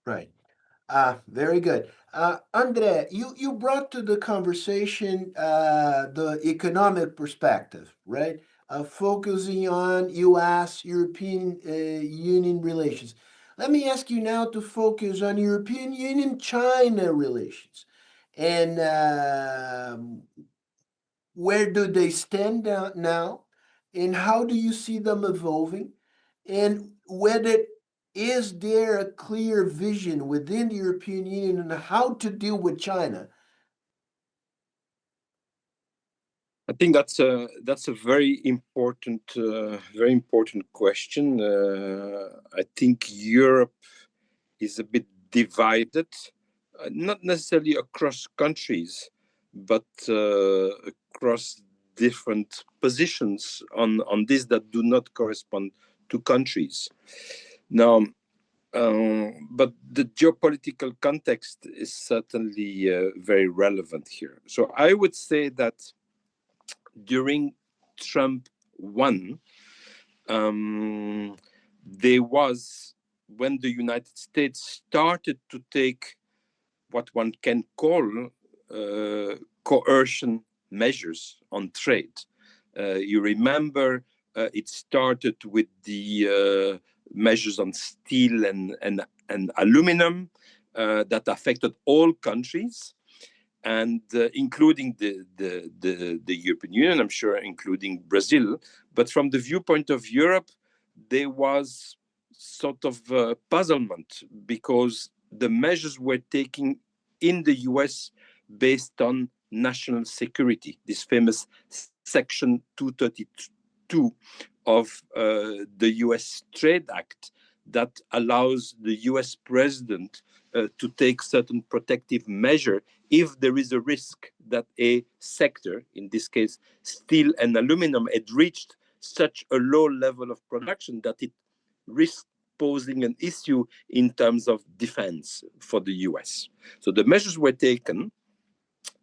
Right. Very good. André, you brought to the conversation the economic perspective, right? Focusing on US-European Union relations. Let me ask you now to focus on European Union-China relations. And where do they stand now? And how do you see them evolving? And whether is there a clear vision within the European Union on how to deal with China? I think that's a very important question. I think Europe is a bit divided, not necessarily across countries, but across different positions on this that do not correspond to countries. Now, but the geopolitical context is certainly very relevant here. So I would say that during Trump 1, there was, when the United States started to take what one can call coercion measures on trade. You remember it started with the measures on steel and aluminum that affected all countries, and including the European Union, I'm sure, including Brazil. But from the viewpoint of Europe, there was sort of puzzlement because the measures were taken in the US based on national security, this famous Section 232 of the US Trade Act that allows the US president to take certain protective measure if there is a risk that a sector, in this case steel and aluminum, had reached such a low level of production that it risked posing an issue in terms of defense for the US. So the measures were taken,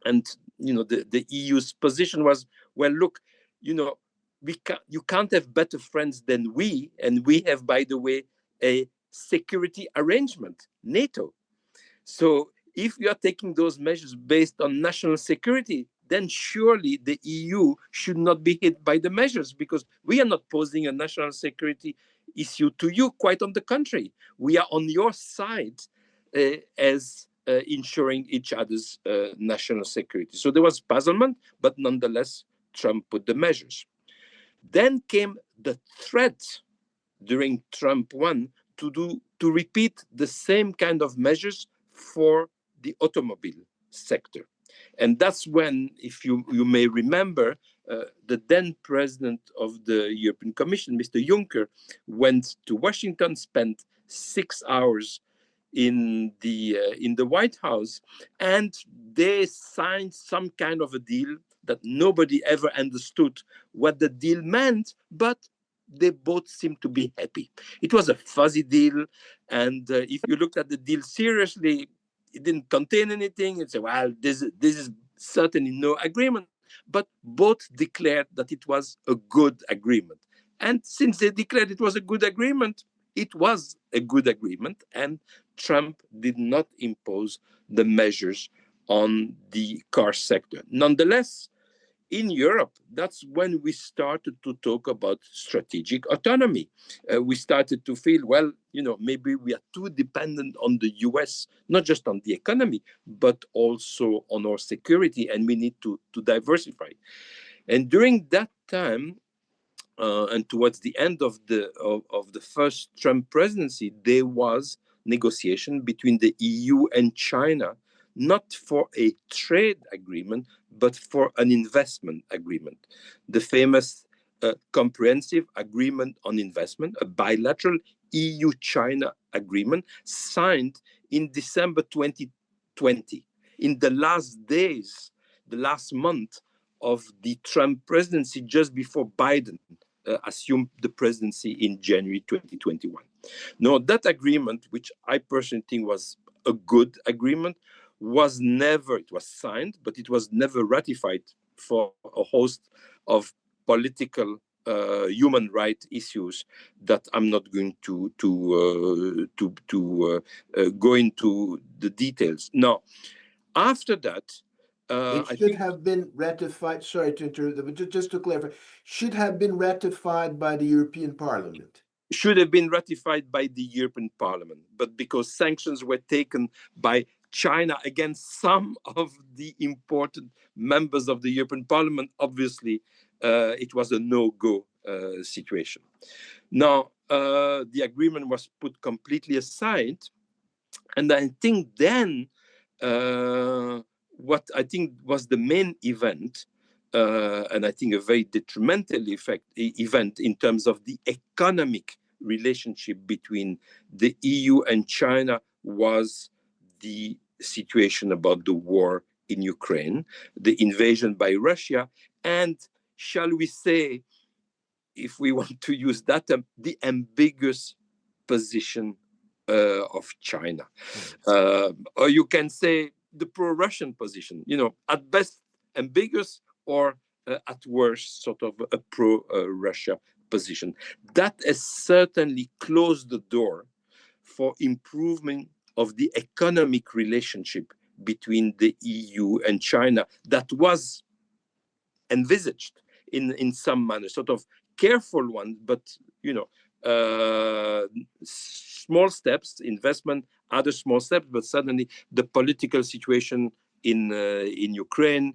and the EU's position was, well, look, you can't have better friends than we, and we have, by the way, a security arrangement, NATO. So if you are taking those measures based on national security, then surely the EU should not be hit by the measures, because we are not posing a national security issue to you. Quite on the contrary, we are on your side as ensuring each other's national security. So there was puzzlement, but nonetheless, Trump put the measures. Then came the threat during Trump 1 to repeat the same kind of measures for the automobile sector. And that's when, if you may remember, the then president of the European Commission, Mr. Juncker, went to Washington, spent 6 hours in the White House, and they signed some kind of a deal that nobody ever understood what the deal meant, but they both seemed to be happy. It was a fuzzy deal, and if you looked at the deal seriously, it didn't contain anything. You'd say, well, this is certainly no agreement. But both declared that it was a good agreement. And since they declared it was a good agreement, it was a good agreement, and Trump did not impose the measures on the car sector. Nonetheless, in Europe, that's when we started to talk about strategic autonomy. We started to feel, well, maybe we are too dependent on the US, not just on the economy, but also on our security, and we need to diversify. And during that time, and towards the end of the first Trump presidency, there was negotiation between the EU and China, not for a trade agreement, but for an investment agreement. The famous Comprehensive Agreement on Investment, a bilateral EU-China agreement signed in December 2020. In the last days, the last month of the Trump presidency, just before Biden assumed the presidency in January 2021. Now, that agreement, which I personally think was a good agreement, it was signed, but it was never ratified for a host of political human rights issues that I'm not going to go into the details. Now, after that, it should have been ratified. Sorry to interrupt, but just to clarify, should have been ratified by the European Parliament. Should have been ratified by the European Parliament, but because sanctions were taken by China against some of the important members of the European Parliament, obviously it was a no-go situation. Now, the agreement was put completely aside, and I think then what I think was the main event, and I think a very detrimental event in terms of the economic relationship between the EU and China, was the situation about the war in Ukraine, the invasion by Russia, and shall we say, if we want to use that term, the ambiguous position of China. Or you can say the pro-Russian position, at best ambiguous, or at worst sort of a pro-Russia position. That has certainly closed the door for improvement of the economic relationship between the EU and China that was envisaged in some manner, sort of careful one, but small steps, investment, other small steps, but suddenly the political situation in Ukraine,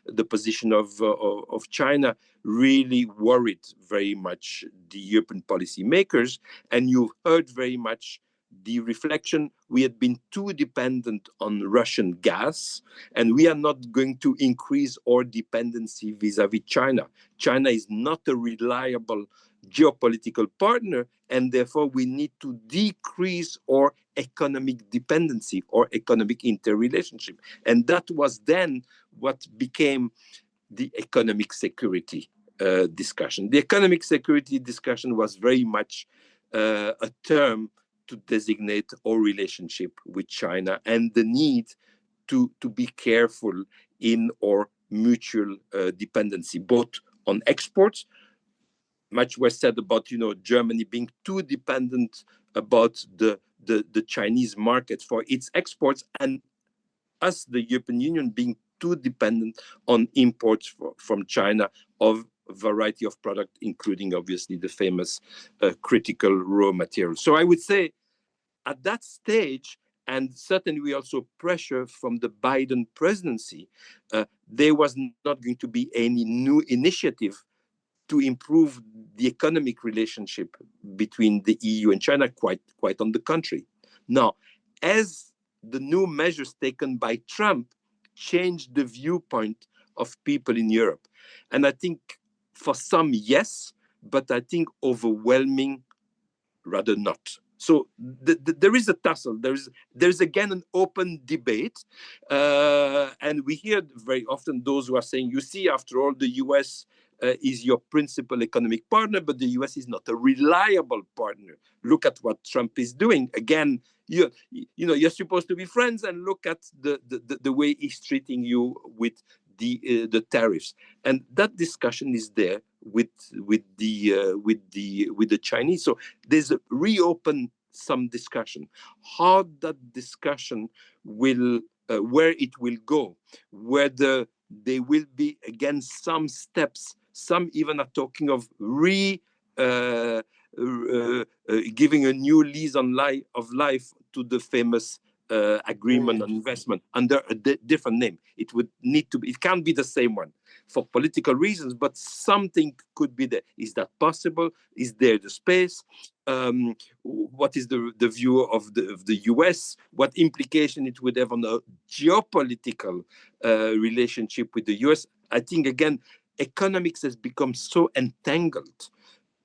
the position of China really worried very much the European policymakers, and you heard very much the reflection: we had been too dependent on Russian gas, and we are not going to increase our dependency vis-a-vis China. China is not a reliable geopolitical partner, and therefore we need to decrease our economic dependency or economic interrelationship. And that was then what became the economic security discussion. The economic security discussion was very much a term to designate our relationship with China and the need to be careful in our mutual dependency, both on exports. Much was said about Germany being too dependent about the Chinese market for its exports, and us, the European Union, being too dependent on imports from China of a variety of products, including obviously the famous critical raw materials. So I would say at that stage, and certainly we also pressure from the Biden presidency, there was not going to be any new initiative to improve the economic relationship between the EU and China, quite on the contrary. Now, as the new measures taken by Trump changed the viewpoint of people in Europe, and I think for some, yes, but I think overwhelming, rather not. So there is a tussle. There's again an open debate, and we hear very often those who are saying, "You see, after all, the U.S. Is your principal economic partner, but the U.S. is not a reliable partner. Look at what Trump is doing. Again, you know, you're supposed to be friends, and look at the way he's treating you with the tariffs." And that discussion is there with the Chinese. So there's a reopen some discussion. How that discussion will where it will go, whether there will be again some steps. Some even are talking of giving a new lease on life to the famous agreement on investment under a different name. It would need to be, it can't be the same one for political reasons, but something could be there. Is that possible? Is there the space? What is the view of the US? What implication it would have on a geopolitical relationship with the US? I think, again, economics has become so entangled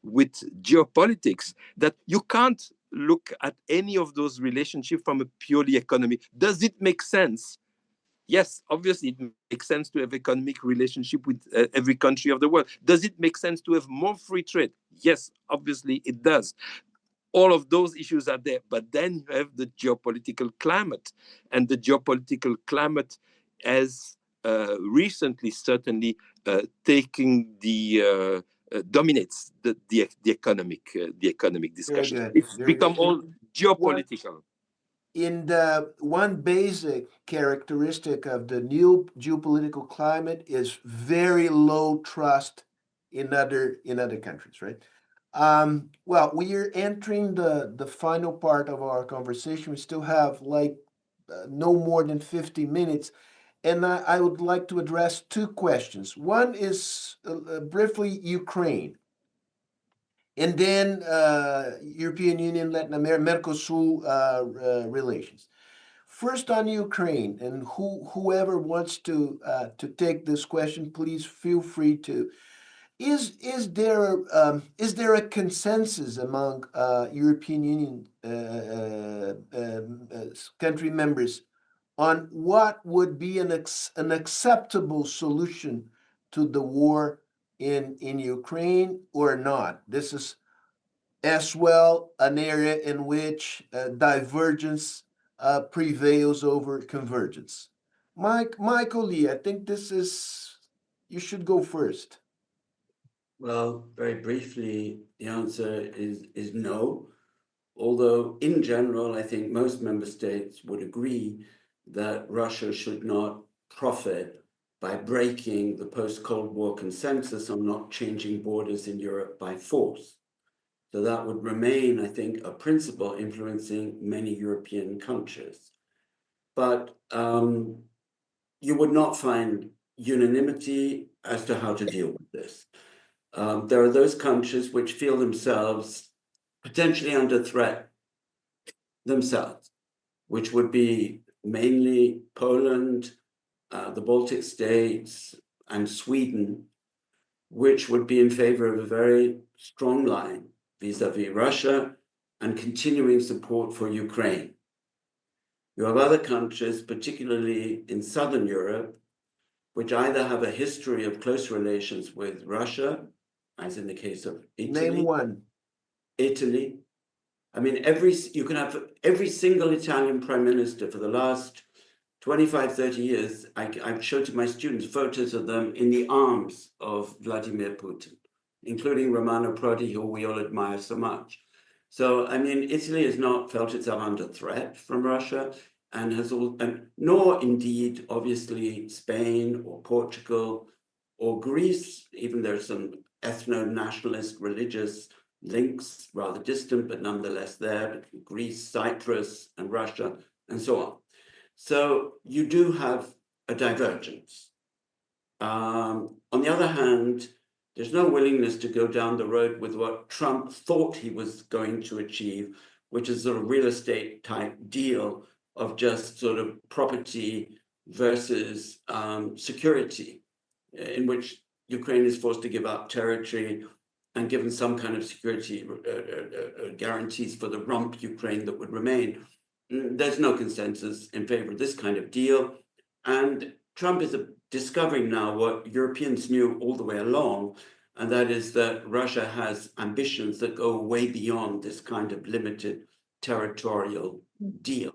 with geopolitics that you can't look at any of those relationships from a purely economic. Does it make sense? Yes, obviously it makes sense to have economic relationship with every country of the world. Does it make sense to have more free trade? Yes, obviously it does. All of those issues are there, but then you have the geopolitical climate, and the geopolitical climate has recently certainly taking the dominates the economic discussion. good, It's very become good. all geopolitical. In the one basic characteristic of the new geopolitical climate is very low trust in other countries, right? Well, we are entering the final part of our conversation. We still have like no more than 50 minutes. And I would like to address two questions. One is briefly Ukraine, and then European Union, Latin America, Mercosur relations. First on Ukraine, and whoever wants to take this question, please feel free to. Is there a consensus among European Union country members on what would be an acceptable solution to the war in Ukraine or not? This is as well an area in which divergence prevails over convergence. Michael Lee, I think you should go first. Well, very briefly, the answer is no. Although in general, I think most member states would agree that Russia should not profit by breaking the post-Cold War consensus on not changing borders in Europe by force. So that would remain, I think, a principle influencing many European countries. But you would not find unanimity as to how to deal with this. There are those countries which feel themselves potentially under threat themselves, which would be mainly Poland, the Baltic states, and Sweden, which would be in favor of a very strong line vis-a-vis Russia and continuing support for Ukraine. You have other countries, particularly in Southern Europe, which either have a history of close relations with Russia, as in the case of Italy. Name one. Italy. I mean, you can have every single Italian prime minister for the last 25, 30 years. I've showed to my students photos of them in the arms of Vladimir Putin, including Romano Prodi, who we all admire so much. So, I mean, Italy has not felt itself under threat from Russia, and nor indeed, obviously, Spain or Portugal or Greece. Even there's some ethno-nationalist religious links, rather distant, but nonetheless there, between Greece, Cyprus, and Russia, and so on. So you do have a divergence. On the other hand, there's no willingness to go down the road with what Trump thought he was going to achieve, which is sort of real estate type deal of just sort of property versus security, in which Ukraine is forced to give up territory and given some kind of security guarantees for the rump Ukraine that would remain, there's no consensus in favor of this kind of deal. And Trump is discovering now what Europeans knew all the way along, and that is that Russia has ambitions that go way beyond this kind of limited territorial deal.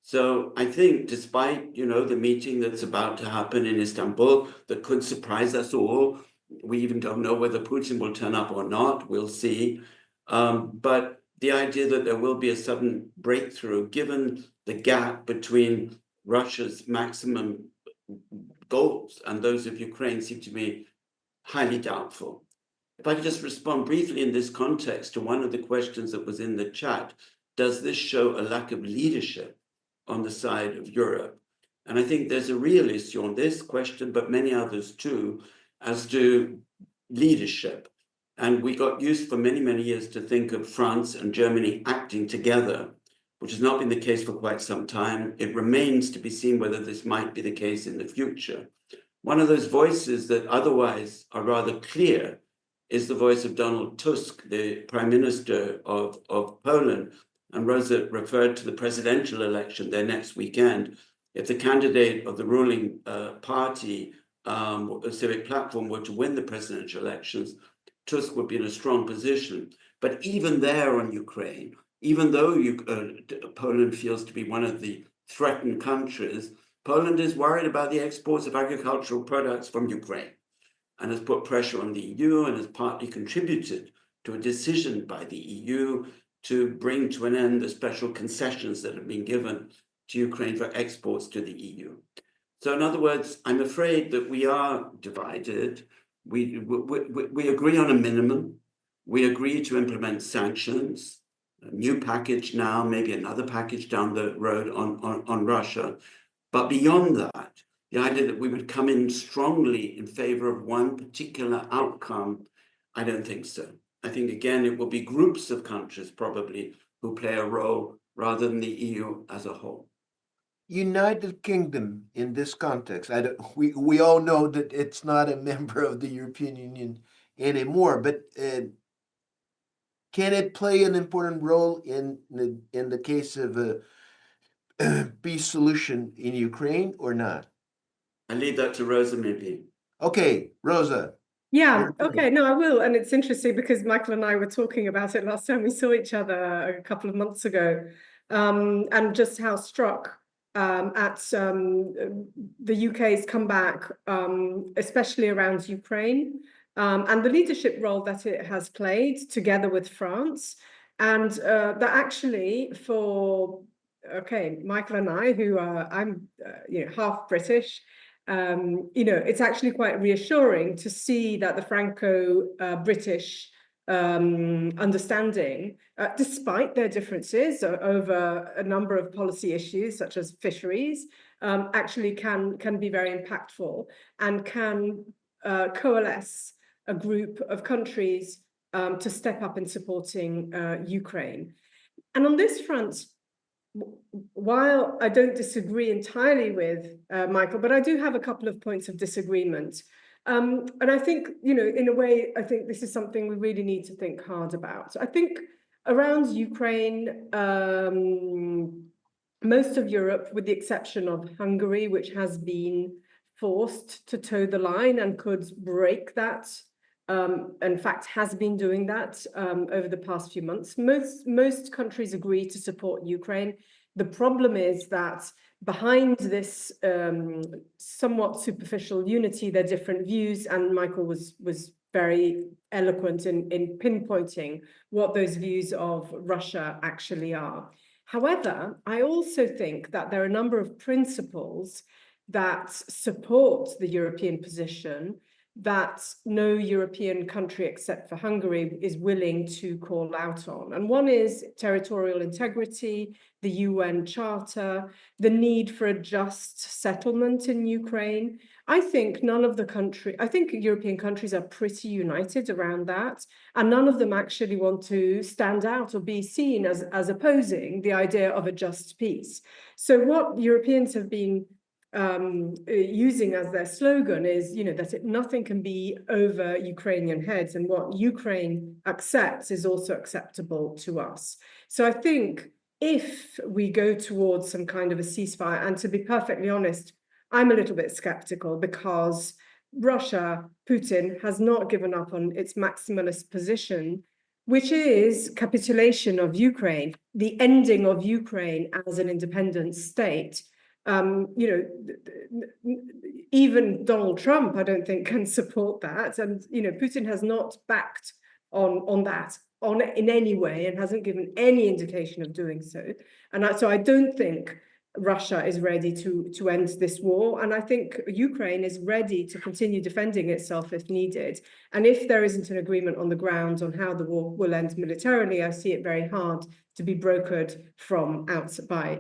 So I think despite, the meeting that's about to happen in Istanbul that could surprise us all, we even don't know whether Putin will turn up or not, we'll see. But the idea that there will be a sudden breakthrough, given the gap between Russia's maximum goals and those of Ukraine, seem to me highly doubtful. If I could just respond briefly in this context to one of the questions that was in the chat, does this show a lack of leadership on the side of Europe? And I think there's a real issue on this question, but many others too, as to leadership. And we got used for many, many years to think of France and Germany acting together, which has not been the case for quite some time. It remains to be seen whether this might be the case in the future. One of those voices that otherwise are rather clear is the voice of Donald Tusk, the Prime Minister of Poland. And Rosa referred to the presidential election there next weekend. If the candidate of the ruling party, Civic Platform, were to win the presidential elections, Tusk would be in a strong position. But even there on Ukraine, even though Poland feels to be one of the threatened countries, Poland is worried about the exports of agricultural products from Ukraine and has put pressure on the EU and has partly contributed to a decision by the EU to bring to an end the special concessions that have been given to Ukraine for exports to the EU. So in other words, I'm afraid that we are divided. We agree on a minimum. We agree to implement sanctions, a new package now, maybe another package down the road on Russia. But beyond that, the idea that we would come in strongly in favor of one particular outcome, I don't think so. I think, again, it will be groups of countries probably who play a role rather than the EU as a whole. United Kingdom in this context, we all know that it's not a member of the European Union anymore, but can it play an important role in the case of a peace solution in Ukraine or not? I leave that to Rosa, maybe. Okay, Rosa. Yeah, okay, no, I will. And it's interesting because Michael and I were talking about it last time we saw each other a couple of months ago, and just how struck at the UK's comeback, especially around Ukraine, and the leadership role that it has played together with France. And that actually Michael and I, who I'm half British, it's actually quite reassuring to see that the Franco-British understanding, despite their differences over a number of policy issues such as fisheries, actually can be very impactful and can coalesce a group of countries to step up in supporting Ukraine. And on this front, while I don't disagree entirely with Michael, but I do have a couple of points of disagreement. And I think, in a way, I think this is something we really need to think hard about. I think around Ukraine, most of Europe, with the exception of Hungary, which has been forced to toe the line and could break that, in fact, has been doing that over the past few months. Most countries agree to support Ukraine. The problem is that behind this somewhat superficial unity, there are different views, and Michael was very eloquent in pinpointing what those views of Russia actually are. However, I also think that there are a number of principles that support the European position that no European country except for Hungary is willing to call out on. And one is territorial integrity, the UN Charter, the need for a just settlement in Ukraine. I think European countries are pretty united around that, and none of them actually want to stand out or be seen as opposing the idea of a just peace. So what Europeans have been using as their slogan is, that nothing can be over Ukrainian heads, and what Ukraine accepts is also acceptable to us. So I think if we go towards some kind of a ceasefire, and to be perfectly honest, I'm a little bit skeptical because Russia, Putin, has not given up on its maximalist position, which is capitulation of Ukraine, the ending of Ukraine as an independent state. Even Donald Trump, I don't think, can support that. And, Putin has not backed on that in any way and hasn't given any indication of doing so. And so I don't think Russia is ready to end this war. And I think Ukraine is ready to continue defending itself if needed. And if there isn't an agreement on the ground on how the war will end militarily, I see it very hard to be brokered from by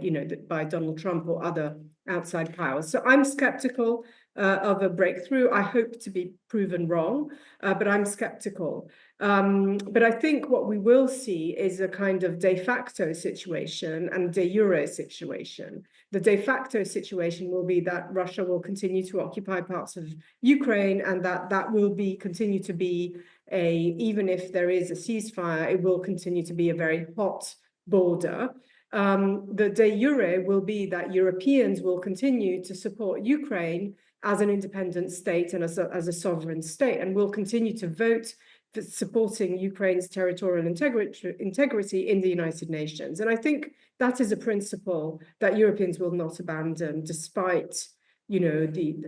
Donald Trump or other outside powers. So I'm skeptical of a breakthrough. I hope to be proven wrong, but I'm skeptical. But I think what we will see is a kind of de facto situation and de jure situation. The de facto situation will be that Russia will continue to occupy parts of Ukraine, and that will continue to be even if there is a ceasefire, it will continue to be a very hot border. The de jure will be that Europeans will continue to support Ukraine as an independent state and as a sovereign state, and will continue to vote for supporting Ukraine's territorial integrity in the United Nations. And I think that is a principle that Europeans will not abandon, despite,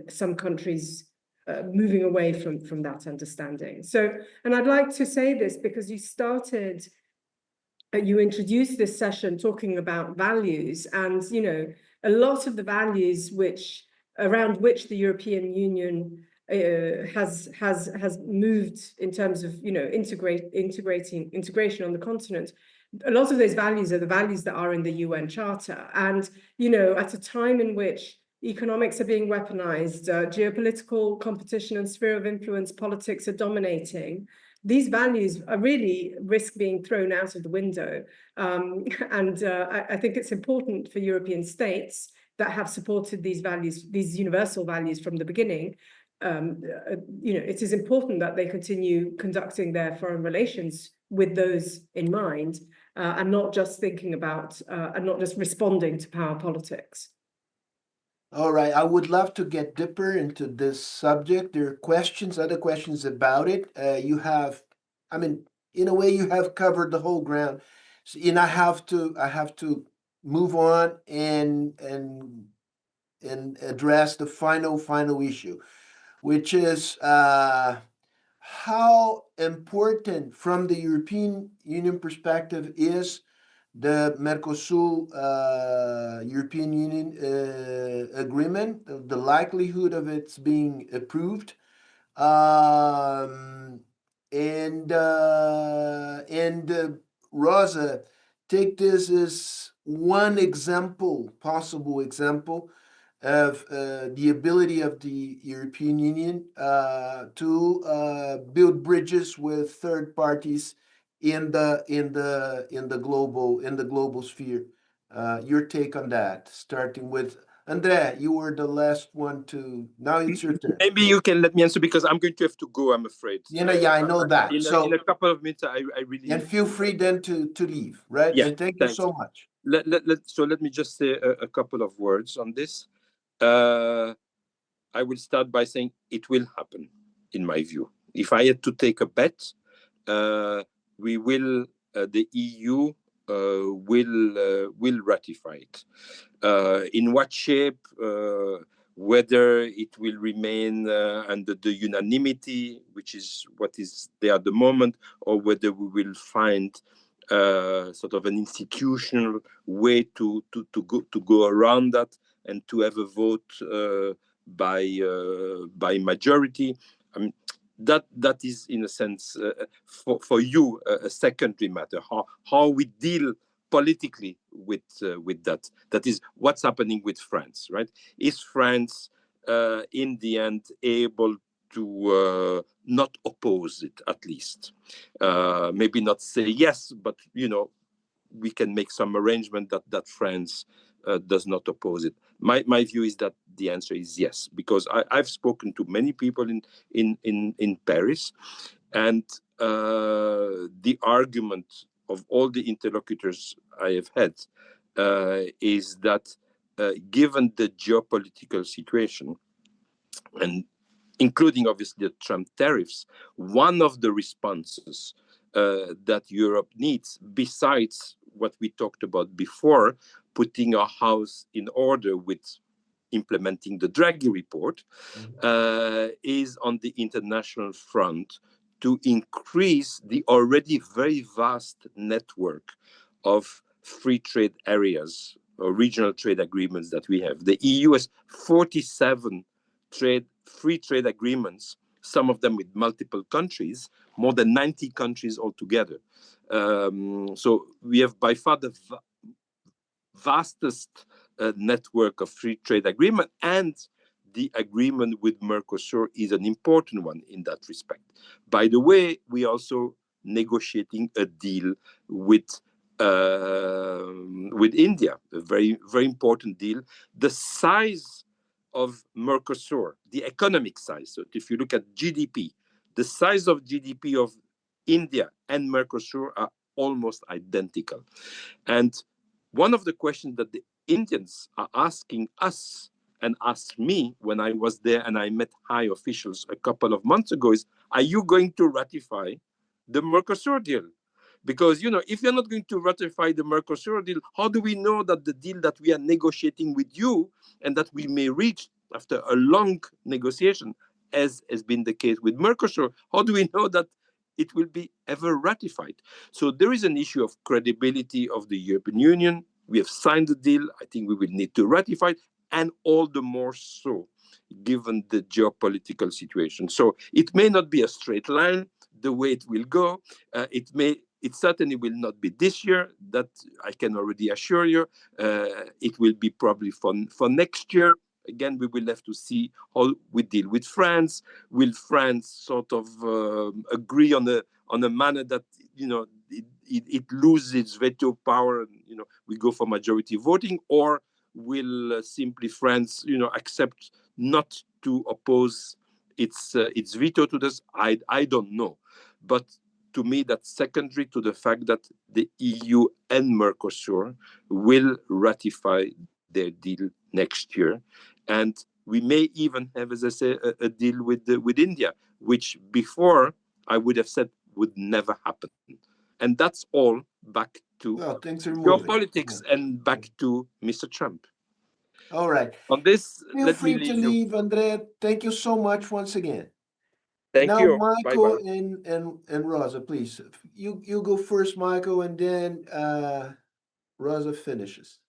some countries moving away from that understanding. So, and I'd like to say this because you introduced this session talking about values, and, a lot of the values around which the European Union has moved in terms of integration on the continent. A lot of those values are the values that are in the UN Charter, and at a time in which economics are being weaponized, geopolitical competition and sphere of influence politics are dominating. These values are really risk being thrown out of the window, and I think it's important for European states that have supported these values, these universal values from the beginning. It is important that they continue conducting their foreign relations with those in mind, and not just thinking about and not just responding to power politics. All right, I would love to get deeper into this subject. There are other questions about it. In a way, you have covered the whole ground, and I have to move on and address the final issue, which is how important, from the European Union perspective, is the Mercosur European Union agreement, the likelihood of its being approved, and Rosa, take this as one possible example of the ability of the European Union to build bridges with third parties in the global sphere. Your take on that, starting with André. You were the last one to. Now it's your turn. Maybe you can let me answer, because I'm going to have to go, I'm afraid. I know that. In a couple of minutes, I really. And feel free then to leave, right? Yeah, and thank you so much. Let me just say a couple of words on this. I will start by saying it will happen, in my view. If I had to take a bet, the EU will ratify it. In what shape, whether it will remain under the unanimity, which is what is there at the moment, or whether we will find sort of an institutional way to go around that and to have a vote by majority. I mean, that is, in a sense, for you a secondary matter. How we deal politically with that. That is what's happening with France, right? Is France in the end able to not oppose it, at least? Maybe not say yes, but we can make some arrangement that France does not oppose it. My view is that the answer is yes, because I've spoken to many people in Paris, and the argument of all the interlocutors I have had is that given the geopolitical situation, and including obviously the Trump tariffs, one of the responses that Europe needs, besides what we talked about before, putting our house in order with implementing the Draghi report, is on the international front to increase the already very vast network of free trade areas or regional trade agreements that we have. The EU has 47 free trade agreements, some of them with multiple countries, more than 90 countries altogether. So we have by far the vastest network of free trade agreement, and the agreement with Mercosur is an important one in that respect. By the way, we are also negotiating a deal with India, a very, very important deal. The size of Mercosur, the economic size, so if you look at GDP, the size of GDP of India and Mercosur are almost identical. And one of the questions that the Indians are asking us and asked me when I was there and I met high officials a couple of months ago is, are you going to ratify the Mercosur deal? Because, you know, if you're not going to ratify the Mercosur deal, how do we know that the deal that we are negotiating with you and that we may reach after a long negotiation, as has been the case with Mercosur, how do we know that it will be ever ratified? So there is an issue of credibility of the European Union. We have signed the deal. I think we will need to ratify it, and all the more so given the geopolitical situation. So it may not be a straight line the way it will go. It certainly will not be this year, that I can already assure you. It will be probably for next year. Again, we will have to see how we deal with France. Will France sort of agree on a manner that, you know, it loses its veto power and, you know, we go for majority voting, or will simply France, you know, accept not to oppose its veto to this? I don't know. But to me, that's secondary to the fact that the EU and Mercosur will ratify their deal next year. And we may even have, as I say, a deal with India, which before I would have said would never happen. And that's all back to geopolitics and back to Mr. Trump. All right. On this, Feel free to leave, Andrea. Thank you so much once again. Thank you. Michael, bye-bye. and Rosa, please. You go first, Michael, and then Rosa finishes.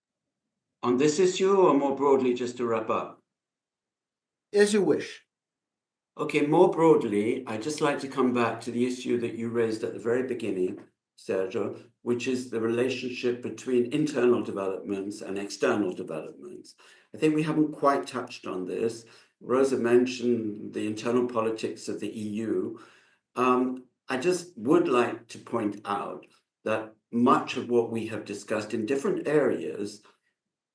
On this issue, or more broadly, just to wrap up? As you wish. Okay, more broadly, I'd just like to come back to the issue that you raised at the very beginning, Sergio, which is the relationship between internal developments and external developments. I think we haven't quite touched on this. Rosa mentioned the internal politics of the EU. I just would like to point out that much of what we have discussed in different areas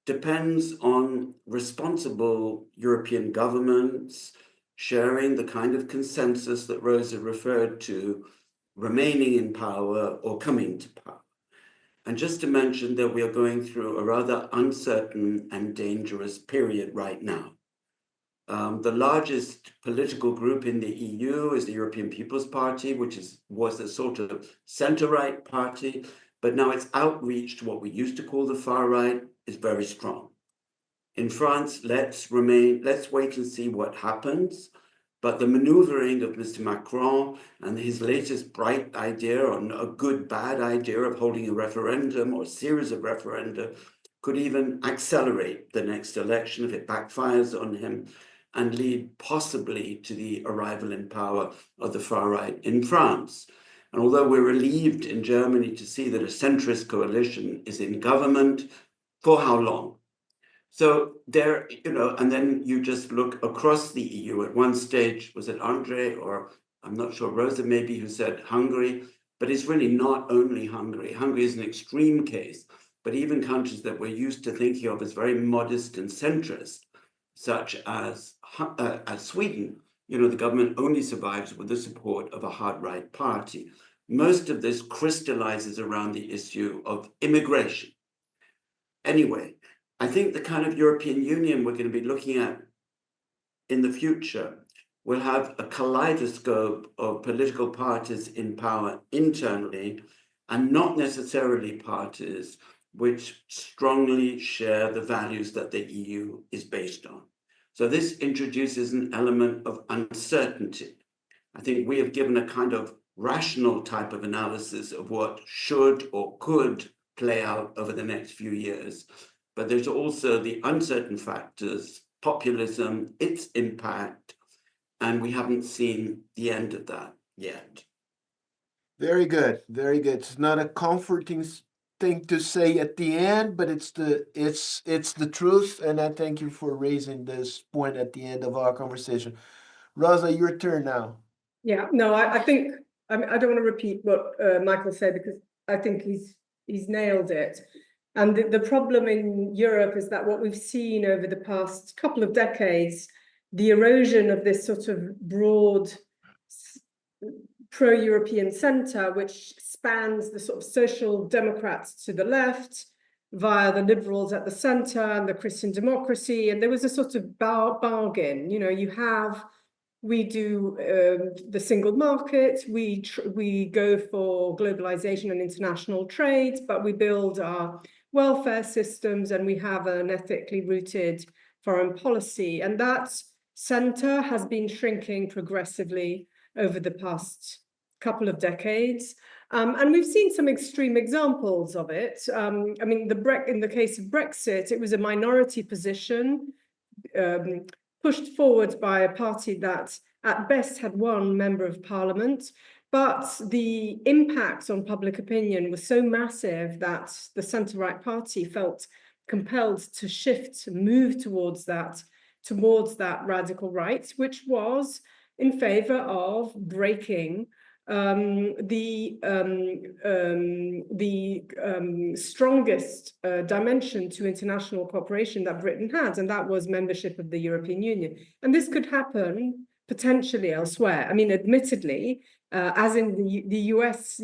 depends on responsible European governments sharing the kind of consensus that Rosa referred to, remaining in power or coming to power. And just to mention that we are going through a rather uncertain and dangerous period right now. The largest political group in the EU is the European People's Party, which was a sort of center-right party, but now its outreach to what we used to call the far right is very strong. In France, let's wait and see what happens. But the maneuvering of Mr. Macron and his latest bright idea, or a good bad idea of holding a referendum or a series of referenda, could even accelerate the next election if it backfires on him and lead possibly to the arrival in power of the far right in France. And although we're relieved in Germany to see that a centrist coalition is in government, for how long? So there, you know, and then you just look across the EU. At one stage, was it Andre, or I'm not sure, Rosa maybe, who said Hungary, but it's really not only Hungary. Hungary is an extreme case, but but even countries that we're used to thinking of as very modest and centrist, such as Sweden, the government only survives with the support of a hard right party. Most of this crystallizes around the issue of immigration. Anyway, I think the kind of European Union we're going to be looking at in the future will have a kaleidoscope of political parties in power internally, and not necessarily parties which strongly share the values that the EU is based on. So this introduces an element of uncertainty. I think we have given a kind of rational type of analysis of what should or could play out over the next few years. But there's also the uncertain factors, populism, its impact, and we haven't seen the end of that yet. Very good, very good. It's not a comforting thing to say at the end, but it's the truth, and I thank you for raising this point at the end of our conversation. Rosa, your turn now. Yeah, no, I think I don't want to repeat what Michael said, because I think he's nailed it. And the problem in Europe is that what we've seen over the past couple of decades, the erosion of this sort of broad pro-European centre, which spans the sort of social democrats to the left, via the liberals at the centre and the Christian democracy. And there was a sort of bargain. We do the single market, we go for globalization and international trade, but we build our welfare systems and we have an ethically rooted foreign policy. And that centre has been shrinking progressively over the past couple of decades. And we've seen some extreme examples of it. In the case of Brexit, it was a minority position pushed forward by a party that at best had one member of parliament, but the impact on public opinion was so massive that the centre-right party felt compelled to move towards that radical right, which was in favour of breaking the strongest dimension to international cooperation that Britain had, and that was membership of the European Union. And this could happen potentially elsewhere. I mean, admittedly, as in the US,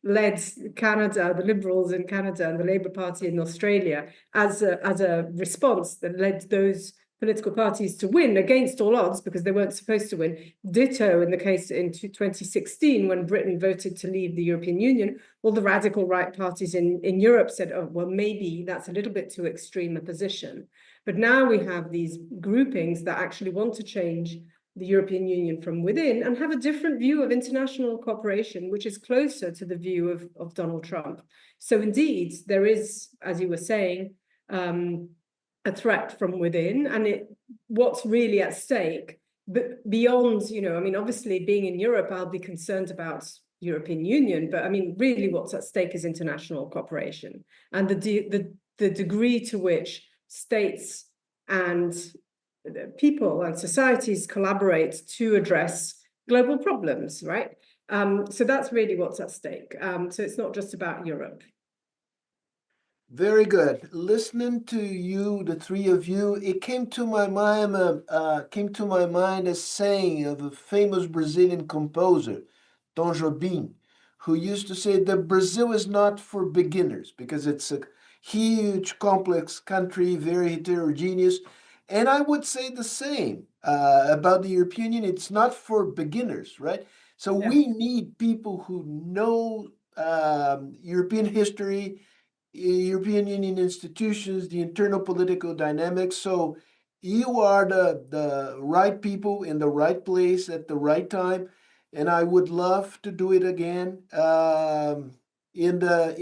led Canada, the Liberals in Canada and the Labour Party in Australia as a response that led those political parties to win against all odds because they weren't supposed to win. Ditto in the case in 2016 when Britain voted to leave the European Union. All the radical right parties in Europe said, oh, well, maybe that's a little bit too extreme a position. But now we have these groupings that actually want to change the European Union from within and have a different view of international cooperation, which is closer to the view of Donald Trump. So indeed, there is, as you were saying, a threat from within, and what's really at stake, but beyond, obviously being in Europe, I'll be concerned about European Union, but really what's at stake is international cooperation and the degree to which states and people and societies collaborate to address global problems, right? So that's really what's at stake. So it's not just about Europe. Very good. Listening to you, the three of you, it came to my mind a saying of a famous Brazilian composer, Tom Jobim, who used to say that Brazil is not for beginners because it's a huge, complex country, very heterogeneous. And I would say the same about the European Union. It's not for beginners, right? So Yeah. we need people who know European history, European Union institutions, the internal political dynamics. So you are the right people in the right place at the right time, and I would love to do it again in the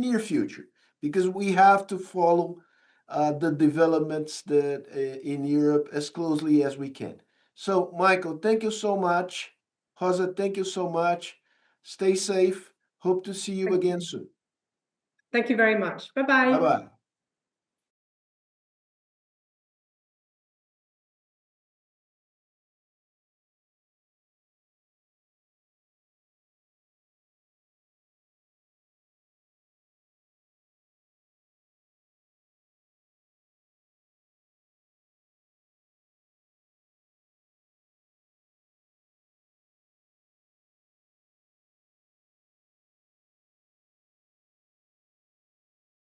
near future, because we have to follow the developments that in Europe as closely as we can. So, Michael, thank you so much. Rosa, thank you so much. Stay safe. Hope to see you again soon. Thank you very much. Bye-bye. Bye-bye.